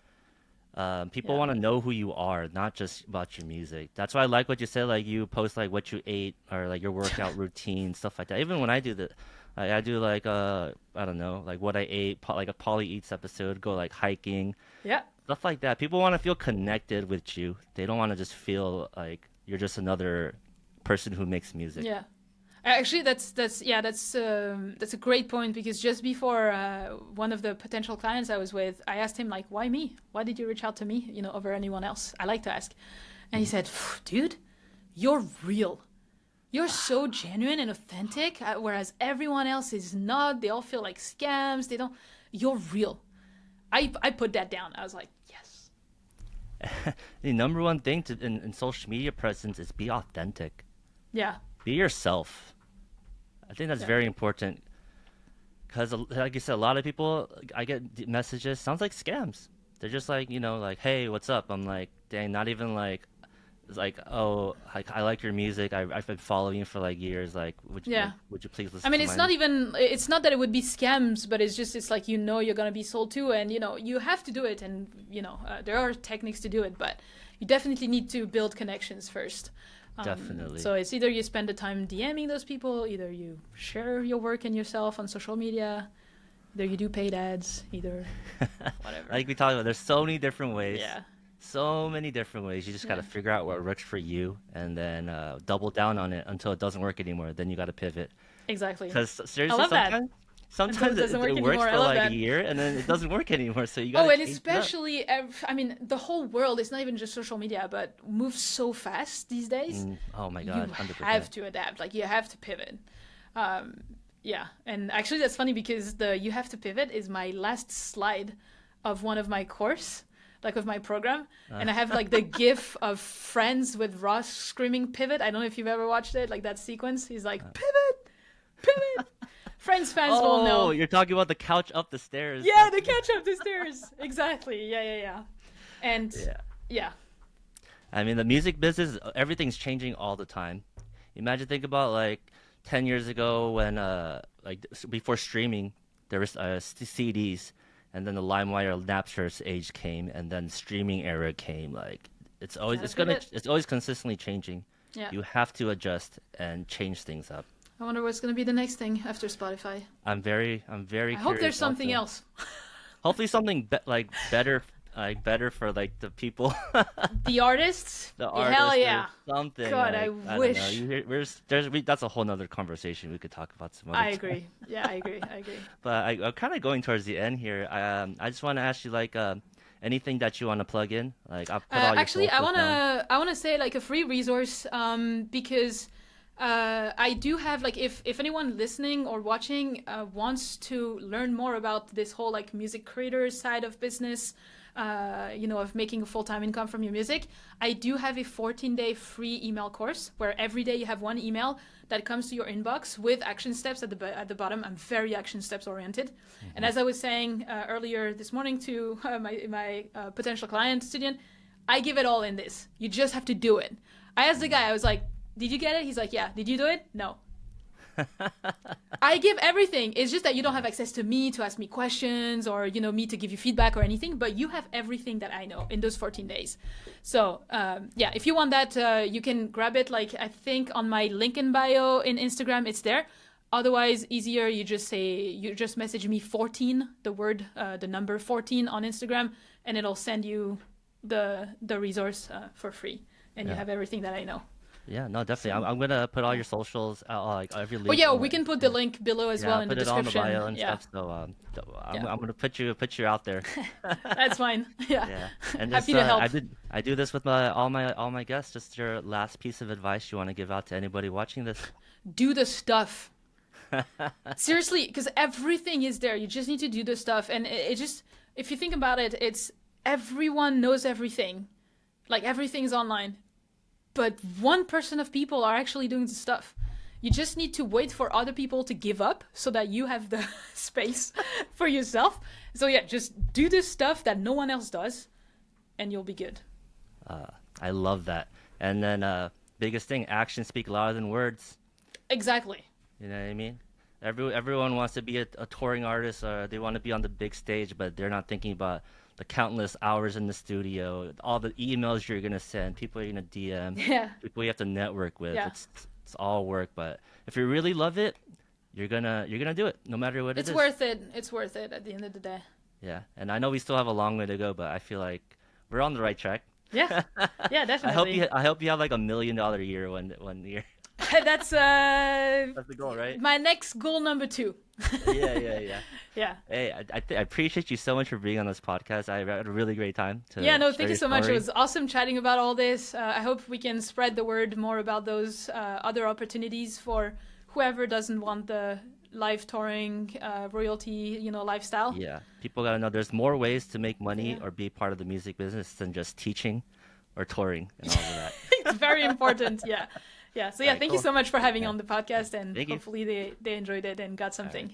People Yeah, want to know who you are, not just about your music. That's why I like what you said. Like you post like what you ate or like your workout routine, stuff like that. Even when I do the, I do like I don't know, like what I ate, like a Polly Eats episode. Go like hiking, yeah, stuff like that. People want to feel connected with you. They don't want to just feel like you're just another person who makes music. yeah. Actually, that's a great point, because just before one of the potential clients I was with, I asked him like, "Why me? Why did you reach out to me? Over anyone else?" I like to ask, and he said, "Dude, you're real. You're so genuine and authentic, whereas everyone else is not. They all feel like scams. They don't. You're real." I put that down. I was like, yes, The number one thing in social media presence is be authentic. yeah, Be yourself. I think that's yeah, very important because, like you said, a lot of people I get messages sounds like scams. They're just like, like, hey, what's up? I'm like, dang, not even like, it's like, oh, like I like your music. I've been following you for like years. Like, yeah. would you please I listen mean, to it's my? not even. It's not that it would be scams, but it's like you're gonna be sold to, and you have to do it, and there are techniques to do it, but you definitely need to build connections first. Definitely. So it's either you spend the time DMing those people, either you share your work and yourself on social media, either you do paid ads, either whatever. Like we talked about, there's so many different ways. Yeah, So many different ways. You just got yeah, to figure out what works for you and then double down on it until it doesn't work anymore. Then you got to pivot. exactly. Because I seriously, love that. until it sometimes doesn't work it works anymore. I for love like a that. year and then it doesn't work anymore. So you got Oh, to and change it up. especially, I mean, the whole world is not even just social media, but moves so fast these days. Oh my You God, 100%. have to adapt. Like you have to pivot. Um, yeah, and actually, that's funny because the "you have to pivot" is my last slide of one of my course, like of my program, Uh, and I have like the GIF of Friends with Ross screaming "pivot." I don't know if you've ever watched it, like that sequence. He's like "pivot, pivot." Friends fans will oh, know. you're talking about the couch up the stairs. Yeah, the catch up the stairs. Exactly. Yeah, yeah, yeah. And Yeah. yeah, I mean, the music business, everything's changing all the time. Imagine think about like 10 years ago when before streaming, there was CDs, and then the LimeWire Napster's age came, and then streaming era came. Like gotta pivot. it's always consistently changing. Yeah. You have to adjust and change things up. I wonder what's gonna be the next thing after Spotify. I'm very I hope there's curious something also. else. Hopefully something better, like better for like the people, The artists? the Yeah, hell artists or yeah. something. God, I Like I don't know. wish. That's a whole nother conversation we could talk about some other I time. agree. Yeah, I agree. I agree. But I'm kind of going towards the end here. I just want to ask you like anything that you want to plug in. Like I'll put all your Actually, socials down. I wanna say like a free resource because I do have like if anyone listening or watching wants to learn more about this whole like music creator side of business, of making a full time income from your music, I do have a 14-day free email course where every day you have one email that comes to your inbox with action steps at the bottom. I'm very action steps oriented, and as I was saying earlier this morning to my potential client student, I give it all in this. You just have to do it. I asked the guy, I was like, did you get it? He's like, yeah. Did you do it? No. I give everything. It's just that you don't have access to me to ask me questions or, me to give you feedback or anything, but you have everything that I know in those 14 days. So, yeah, if you want that, you can grab it. Like, I think on my link in bio in Instagram, it's there. Otherwise, easier, you just message me 14, the number 14 on Instagram, and it'll send you the resource for free. And you Yeah. have everything that I know. Yeah, no, definitely. So, I'm gonna put all yeah. your socials, like every Oh link yeah, in we can put the yeah. link below as Yeah, well I'll in the put it all in the bio description. and Yeah, stuff. So yeah, I'm gonna put you out there. that's fine. Yeah, Yeah, and just happy to help. I do this with all my guests. Just your last piece of advice you want to give out to anybody watching this. Do the stuff. Seriously, because everything is there. You just need to do the stuff, and it just if you think about it, it's everyone knows everything. Like everything's online, but 1% of people are actually doing the stuff. You just need to wait for other people to give up so that you have the space for yourself. So yeah, just do the stuff that no one else does, and you'll be good. Uh, I love that. And then biggest thing, actions speak louder than words. Exactly. You know what I mean? Everyone wants to be a touring artist, or they want to be on the big stage, but they're not thinking about the countless hours in the studio, all the emails you're gonna send, people you're gonna DM, Yeah. people you have to network with. Yeah. It's all work, but if you really love it, you're gonna do it, no matter what it It's is. worth it. It's worth it at the end of the day. Yeah, and I know we still have a long way to go, but I feel like we're on the right track. Yeah. Yeah, definitely. I hope you have like $1 million year one year. That's That's the goal, right? my next goal number 2. Yeah. Yeah. Hey, I appreciate you so much for being on this podcast. I had a really great time to Yeah, no, share thank you your so much. It story. was awesome chatting about all this. I hope we can spread the word more about those other opportunities for whoever doesn't want the live touring royalty, lifestyle. Yeah, people gotta know there's more ways to make money Yeah. or be part of the music business than just teaching or touring and all of that. It's very important. Yeah. Yeah. So All yeah, right, thank you cool. so much for having Yeah, on the podcast, and thank you. hopefully they enjoyed it and got All right. something.